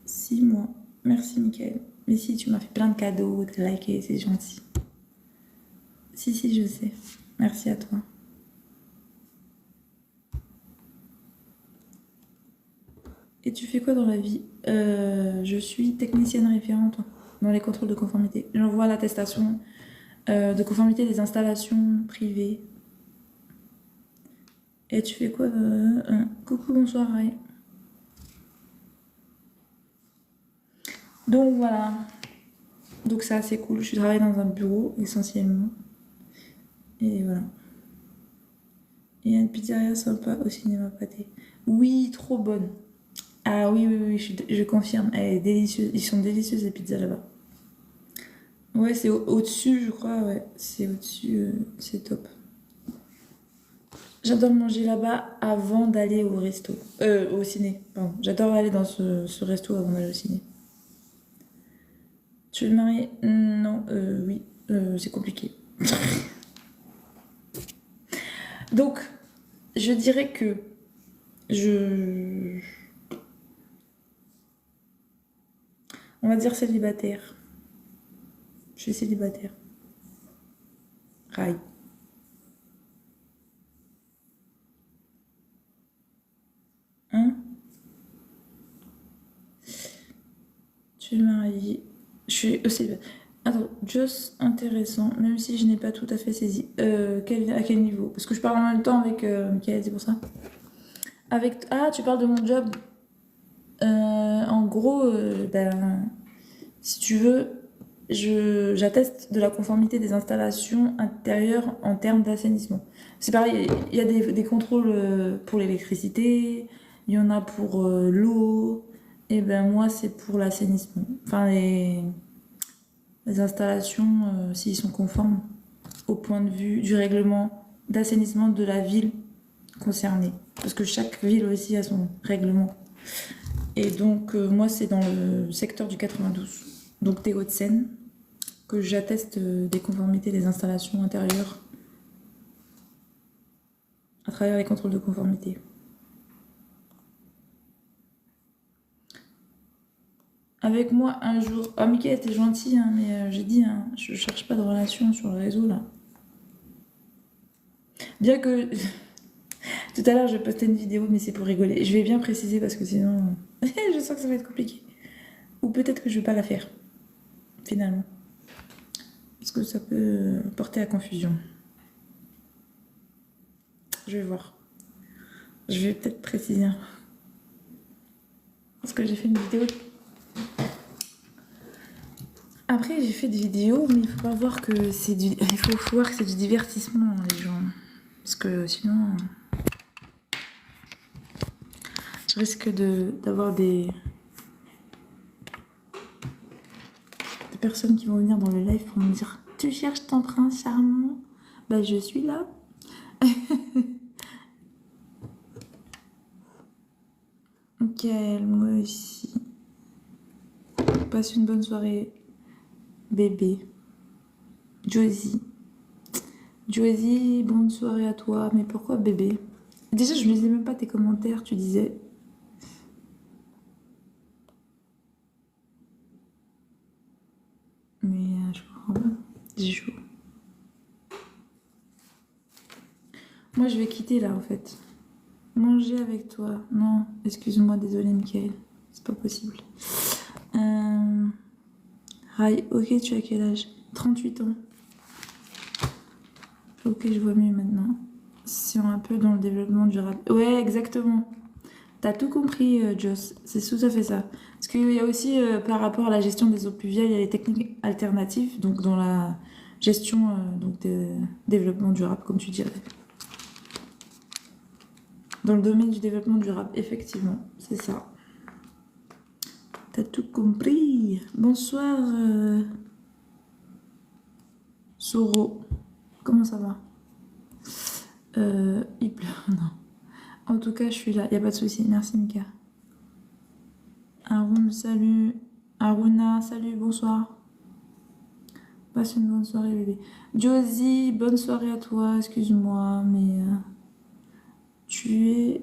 Speaker 1: Six mois. Merci, Mickaël. Mais si, tu m'as fait plein de cadeaux, t'as liké, c'est gentil. Si, je sais. Merci à toi. Et tu fais quoi dans la vie? Je suis technicienne référente dans les contrôles de conformité. J'envoie l'attestation de conformité des installations privées. Et tu fais quoi? Coucou, bonsoir, Ray. Donc voilà. Donc c'est assez cool. Je travaille dans un bureau essentiellement. Et voilà. Il y a une pizzeria sympa au cinéma pâté. Oui, trop bonne. Ah oui, je confirme. Elle est délicieuse. Ils sont délicieuses les pizzas là-bas. Ouais, c'est au-dessus, je crois. Ouais, c'est au-dessus. C'est top. J'adore manger là-bas avant d'aller au resto. Au ciné, pardon. J'adore aller dans ce resto avant d'aller au ciné. Tu veux te marier? Non, oui. C'est compliqué. Donc, je dirais que on va dire célibataire. Je suis célibataire. Rail. Hein? Tu es mariée. Je suis célibataire. Attends, just intéressant, même si je n'ai pas tout à fait saisi. À quel niveau? Parce que je parle en même temps avec Mickaël, c'est pour ça. Ah, tu parles de mon job. En gros, si tu veux, j'atteste de la conformité des installations intérieures en termes d'assainissement. C'est pareil, il y a des contrôles pour l'électricité, il y en a pour l'eau, et ben moi c'est pour l'assainissement. Enfin, les installations, s'ils sont conformes au point de vue du règlement d'assainissement de la ville concernée. Parce que chaque ville aussi a son règlement. Et donc, moi, c'est dans le secteur du 92, donc des Hauts-de-Seine, que j'atteste des conformités des installations intérieures à travers les contrôles de conformité. Avec moi un jour. Ah, Mickaël, t'es gentil, hein, mais j'ai dit, hein, je cherche pas de relation sur le réseau là. Bien que tout à l'heure, je postais une vidéo, mais c'est pour rigoler. Je vais bien préciser parce que sinon, je sens que ça va être compliqué. Ou peut-être que je vais pas la faire, finalement. Parce que ça peut porter à confusion. Je vais voir. Je vais peut-être préciser. Parce que j'ai fait une vidéo. Après, j'ai fait des vidéos, mais il faut pas voir que c'est du. Il faut voir que c'est du divertissement, les gens. Parce que sinon. Je risque d'avoir des personnes qui vont venir dans le live pour me dire: tu cherches ton prince charmant? Bah, je suis là. Ok, moi aussi. Passe une bonne soirée, bébé. Josie. Josie, bonne soirée à toi. Mais pourquoi bébé? Déjà, je ne lisais même pas tes commentaires, tu disais. Mais je comprends pas. J'ai chaud. Moi, je vais quitter là, en fait. Manger avec toi. Non, excuse-moi, désolé, Mickaël. C'est pas possible. Rai, ok, tu as quel âge? 38 ans. Ok, je vois mieux maintenant. C'est un peu dans le développement durable. Ouais, exactement. T'as tout compris, Joss. C'est tout à fait ça. Parce qu'il y a aussi, par rapport à la gestion des eaux pluviales, il y a les techniques alternatives, donc dans la gestion donc de développement durable, comme tu dirais. Dans le domaine du développement durable, effectivement, c'est ça. T'as tout compris. Bonsoir. Soro, comment ça va? Il pleure, non. En tout cas, je suis là, y a pas de souci. Merci, Mika. Arun, salut. Aruna, salut, bonsoir. Passe une bonne soirée, bébé. Josie, bonne soirée à toi. Excuse-moi, mais tu es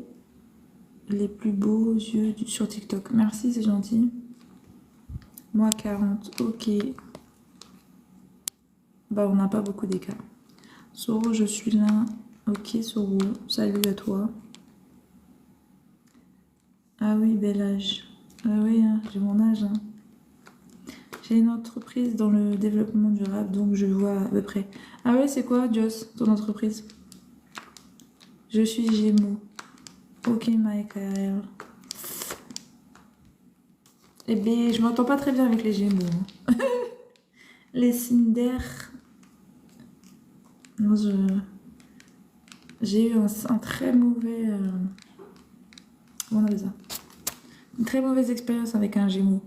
Speaker 1: les plus beaux yeux sur TikTok. Merci, c'est gentil. Moi, 40, ok. Bah, on n'a pas beaucoup d'écart. Soro, je suis là. Ok, Soro, salut à toi. Ah oui, bel âge. Ah oui, hein, j'ai mon âge. Hein. J'ai une entreprise dans le développement durable, donc je vois à peu près. Ah ouais, c'est quoi, Joss, ton entreprise? Je suis Gémeaux. Ok, Michael. Eh bien, je m'entends pas très bien avec les Gémeaux. Hein. Les Cinder. Non, j'ai eu un très mauvais... comment on appelle ça? Une très mauvaise expérience avec un Gémeaux.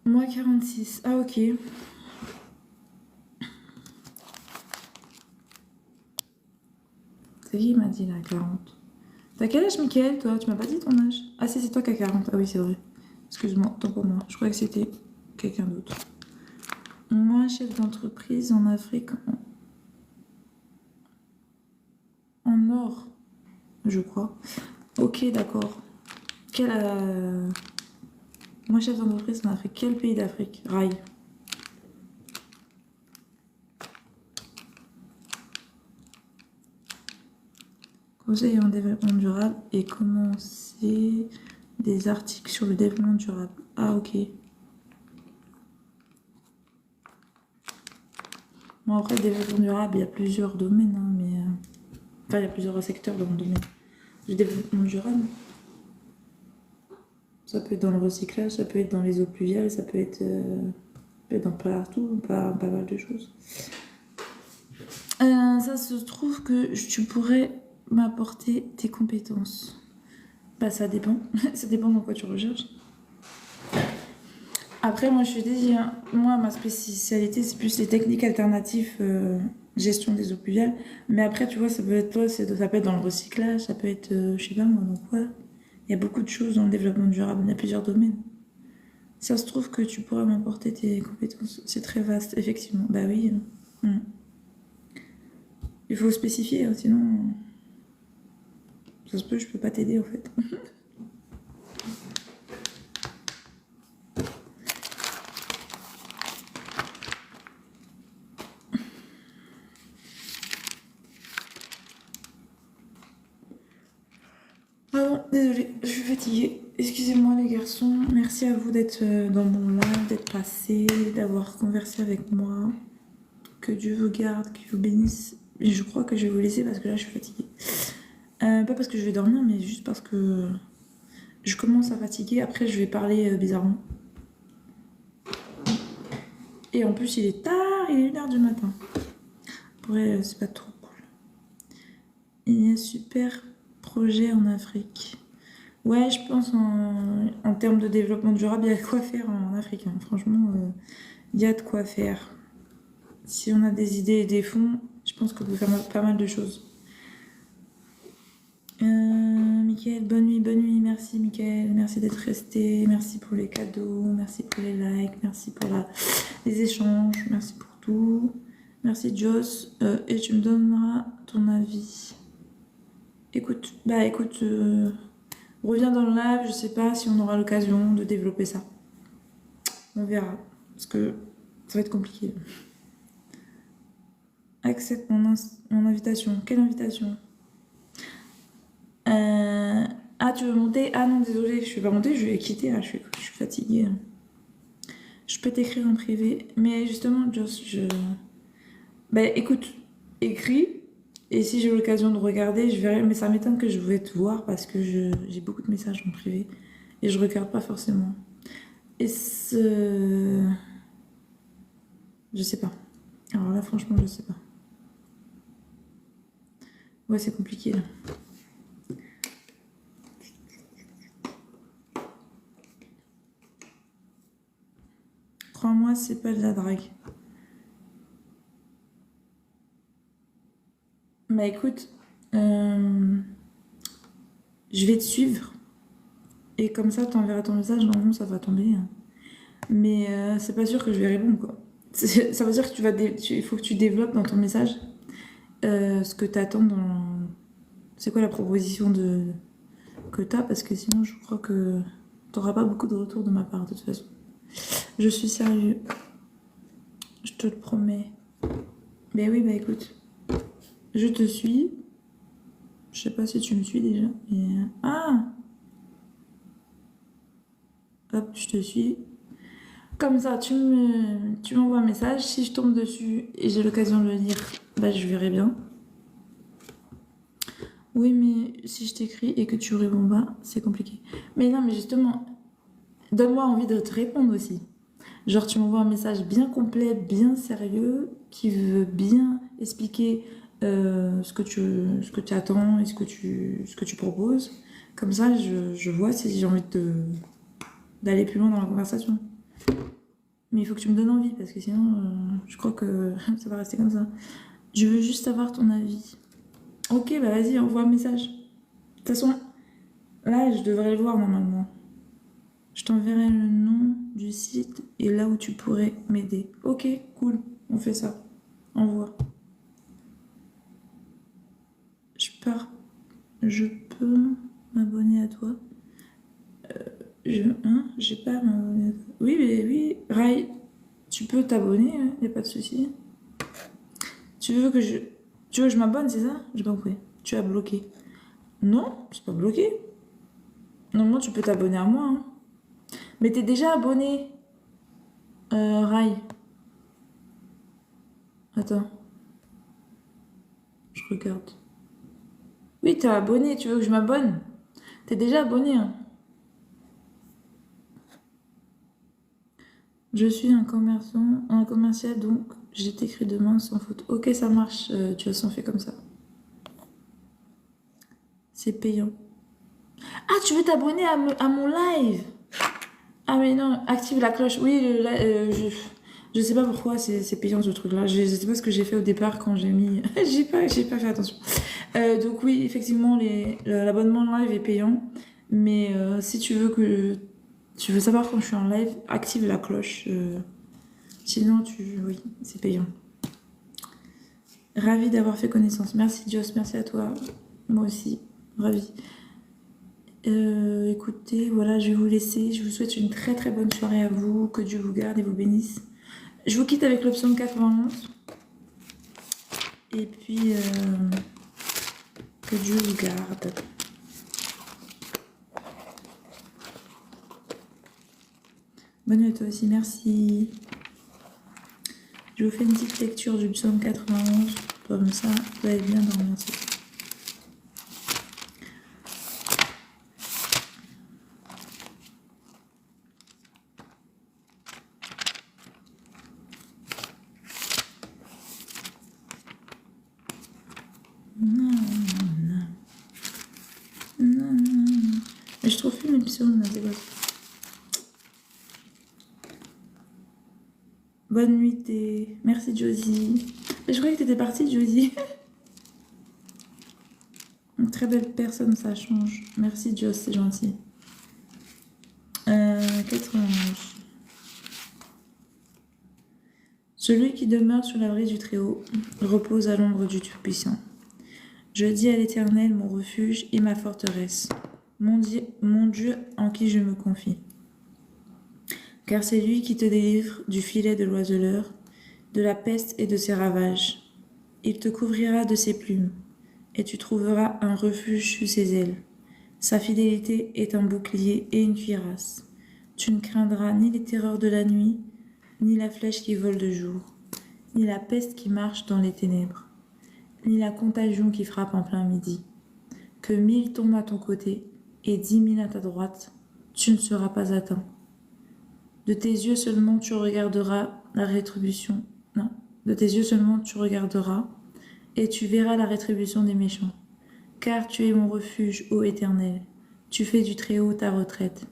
Speaker 1: Moi, 46. Ah, ok. C'est qui m'a dit là, 40? T'as quel âge, Mickaël, toi? Tu m'as pas dit ton âge? Ah si, c'est toi qui as 40. Ah oui, c'est vrai. Excuse-moi, tant pour moi. Je croyais que c'était quelqu'un d'autre. Moi, chef d'entreprise en Afrique, en or, je crois. Ok, d'accord. Moi, chef d'entreprise en Afrique. Quel pays d'Afrique? Rail. Conseil en développement durable et commencer des articles sur le développement durable. Ah, ok. Bon, après, le développement durable, il y a plusieurs domaines, hein, mais... Enfin, il y a plusieurs secteurs dans le domaine du développement durable. Ça peut être dans le recyclage, ça peut être dans les eaux pluviales, ça peut être dans partout, pas mal de choses. Ça se trouve que tu pourrais m'apporter tes compétences. Bah ça dépend, ça dépend dans quoi tu recherches. Après moi je suis désolée, hein. Moi ma spécialité c'est plus les techniques alternatives, gestion des eaux pluviales. Mais après tu vois ça peut être toi, ça peut être dans le recyclage, ça peut être je sais pas moi dans quoi. Il y a beaucoup de choses dans le développement durable, il y a plusieurs domaines. Ça se trouve que tu pourrais m'apporter tes compétences. C'est très vaste, effectivement. Bah oui. Il faut spécifier, hein, sinon... Ça se peut, je peux pas t'aider, en fait. Ah bon, désolée, je suis fatiguée. Excusez-moi les garçons. Merci à vous d'être dans mon live, d'être passés, d'avoir conversé avec moi. Que Dieu vous garde, qu'il vous bénisse. Et je crois que je vais vous laisser parce que là, je suis fatiguée. Pas parce que je vais dormir, mais juste parce que je commence à fatiguer. Après, je vais parler bizarrement. Et en plus, il est tard, il est 1h du matin. Après, c'est pas trop cool. Il y a un super projet en Afrique. Ouais, je pense en termes de développement durable, il y a de quoi faire en Afrique. Hein. Franchement, il y a de quoi faire. Si on a des idées et des fonds, je pense qu'on peut faire pas mal de choses. Mickaël, bonne nuit, merci Mickaël, merci d'être resté, merci pour les cadeaux, merci pour les likes, merci pour les échanges, merci pour tout. Merci Joss, et tu me donneras ton avis. Écoute, reviens dans le live, je sais pas si on aura l'occasion de développer ça. On verra, parce que ça va être compliqué. Accepte mon invitation. Quelle invitation? Ah, tu veux monter? Ah non, désolé, je vais pas monter, je vais quitter, là, je suis fatiguée. Je peux t'écrire en privé, mais justement, Joss, bah écoute, écris, et si j'ai l'occasion de regarder, je verrai, mais ça m'étonne que je vais te voir, parce que j'ai beaucoup de messages en privé, et je regarde pas forcément. Et je sais pas. Alors là, franchement, je sais pas. Ouais, c'est compliqué, là. moi, c'est pas de la drague. Bah écoute, je vais te suivre. Et comme ça, t'enverras ton message, normalement ça va tomber. Hein. Mais c'est pas sûr que je vais répondre, quoi. Ça veut dire que il faut que tu développes dans ton message ce que t'attends dans... C'est quoi la proposition que t'as, parce que sinon je crois que t'auras pas beaucoup de retours de ma part, de toute façon. Je suis sérieux. Je te le promets. Mais oui, bah écoute. Je te suis. Je sais pas si tu me suis déjà. Mais... Ah! Hop, je te suis. Comme ça, tu m'envoies un message. Si je tombe dessus et j'ai l'occasion de le lire, bah je verrai bien. Oui, mais si je t'écris et que tu réponds pas, c'est compliqué. Mais non, mais justement, donne-moi envie de te répondre aussi. Genre, tu m'envoies un message bien complet, bien sérieux, qui veut bien expliquer ce que tu attends et ce que tu proposes. Comme ça, je vois si j'ai envie d'aller plus loin dans la conversation. Mais il faut que tu me donnes envie, parce que sinon, je crois que ça va rester comme ça. Je veux juste avoir ton avis. Ok, bah vas-y, envoie un message. De toute façon, là, je devrais le voir normalement. Je t'enverrai le nom du site et là où tu pourrais m'aider. Ok, cool, on fait ça. Envoie. Je peux m'abonner à toi. J'ai pas à m'abonner à toi. Oui, mais oui, Rai, tu peux t'abonner, hein, y a pas de souci. Tu veux que je m'abonne, c'est ça? J'ai pas compris. Tu as bloqué. Non, c'est pas bloqué. Normalement, tu peux t'abonner à moi. Hein. Mais t'es déjà abonné, Rai. Attends, je regarde. Oui, t'es abonné, tu veux que je m'abonne? T'es déjà abonné, hein. Je suis un commercial, donc j'ai t'écrit demain sans faute. Ok, ça marche, tu as s'en fait comme ça. C'est payant. Ah, tu veux t'abonner à mon live? Ah mais non, active la cloche. Oui, je sais pas pourquoi c'est payant ce truc-là. Je sais pas ce que j'ai fait au départ quand j'ai mis... j'ai pas fait attention. Donc oui, effectivement, l'abonnement live est payant. Mais si tu veux savoir quand je suis en live, active la cloche. Sinon, oui, c'est payant. Ravie d'avoir fait connaissance. Merci Joss, merci à toi. Moi aussi, ravie. Écoutez, voilà, je vais vous laisser. Je vous souhaite une très très bonne soirée à vous. Que Dieu vous garde et vous bénisse. Je vous quitte avec l'option 91. Et puis, que Dieu vous garde. Bonne nuit à toi aussi, merci. Je vous fais une petite lecture du psaume 91. Comme ça, vous allez bien dormir. Mais je trouve plus mes psaumes là, c'est quoi? Bonne nuit, merci Josie. Mais je croyais que t'étais partie, Josie. Une très belle personne, ça change. Merci Joss, c'est gentil. 91. Celui qui demeure sur l'abri du Très-Haut repose à l'ombre du Tout-Puissant. Je dis à l'Éternel, mon refuge et ma forteresse, mon Dieu en qui je me confie. Car c'est lui qui te délivre du filet de l'oiseleur, de la peste et de ses ravages. Il te couvrira de ses plumes, et tu trouveras un refuge sous ses ailes. Sa fidélité est un bouclier et une cuirasse. Tu ne craindras ni les terreurs de la nuit, ni la flèche qui vole de jour, ni la peste qui marche dans les ténèbres, ni la contagion qui frappe en plein midi. Que 1000 tombent à ton côté et 10 000 à ta droite, tu ne seras pas atteint. De tes yeux seulement tu regarderas la rétribution. Non, de tes yeux seulement tu regarderas et tu verras la rétribution des méchants. Car tu es mon refuge, ô Éternel. Tu fais du Très-Haut ta retraite.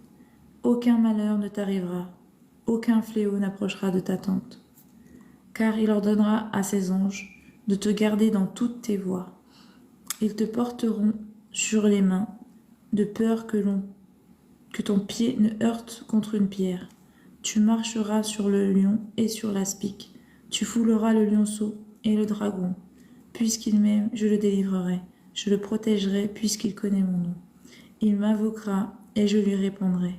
Speaker 1: Aucun malheur ne t'arrivera. aucun fléau n'approchera de ta tente. Car il ordonnera à ses anges de te garder dans toutes tes voies. Ils te porteront sur les mains, de peur que ton pied ne heurte contre une pierre. Tu marcheras sur le lion et sur l'aspic. Tu fouleras le lionceau et le dragon. Puisqu'il m'aime, je le délivrerai. Je le protégerai puisqu'il connaît mon nom. Il m'invoquera et je lui répondrai.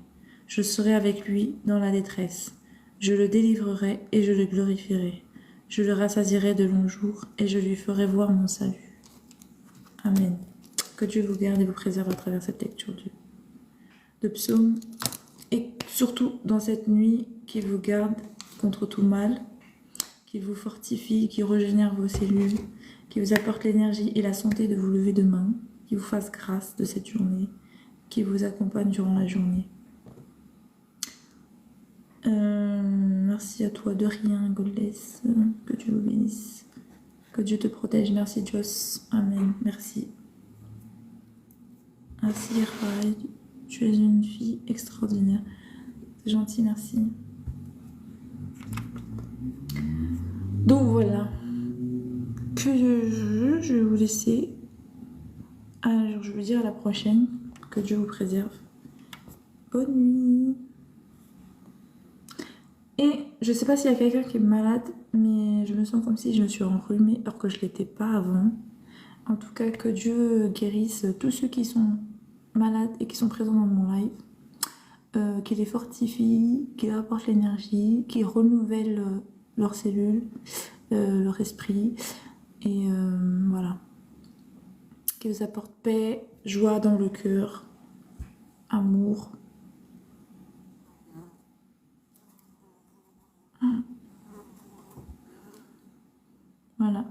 Speaker 1: Je serai avec lui dans la détresse. Je le délivrerai et je le glorifierai. Je le rassasierai de longs jours et je lui ferai voir mon salut. Amen. Que Dieu vous garde et vous préserve à travers cette lecture de psaume. Et surtout dans cette nuit, qu'il vous garde contre tout mal, qu'il vous fortifie, qu'il régénère vos cellules, qu'il vous apporte l'énergie et la santé de vous lever demain, qu'il vous fasse grâce de cette journée, qu'il vous accompagne durant la journée. Merci à toi, de rien, Goddess. Que Dieu vous bénisse. Que Dieu te protège. Merci, Joss. Amen. Merci. Merci, Rai. Tu es une fille extraordinaire. C'est gentil, merci. Donc voilà. Que je vais vous laisser. Alors, je vais vous dire à la prochaine. Que Dieu vous préserve. Bonne nuit. Et je sais pas s'il y a quelqu'un qui est malade, mais je me sens comme si je me suis enrhumée alors que je l'étais pas avant. En tout cas, que Dieu guérisse tous ceux qui sont malades et qui sont présents dans mon live. Qu'il les fortifie, qu'il apporte l'énergie, qu'il renouvelle leurs cellules, leur esprit. Et voilà. Qu'il vous apporte paix, joie dans le cœur, amour. Voilà.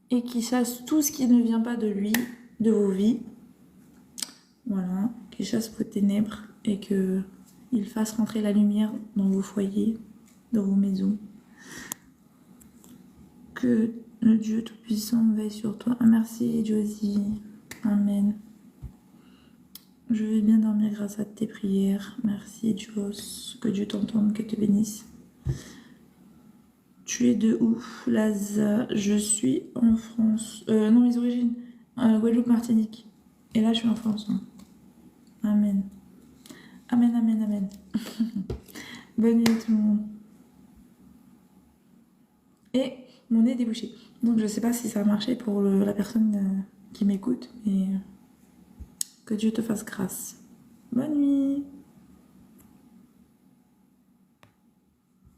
Speaker 1: Et qu'il chasse tout ce qui ne vient pas de lui, de vos vies. Voilà. Qu'il chasse vos ténèbres et qu'il fasse rentrer la lumière dans vos foyers, dans vos maisons. Que le Dieu Tout-Puissant veille sur toi. Merci, Josie. Amen. Je vais bien dormir grâce à tes prières. Merci, Jos. Que Dieu t'entende, que te bénisse. Tu es de où, Laza? Je suis en France. Non, mes origines. Guadeloupe, Martinique. Et là, je suis en France. Hein. Amen. Amen, amen, amen. Bonne nuit tout le monde. Et mon nez est débouché. Donc, je sais pas si ça a marché pour la personne qui m'écoute, mais que Dieu te fasse grâce. Bonne nuit.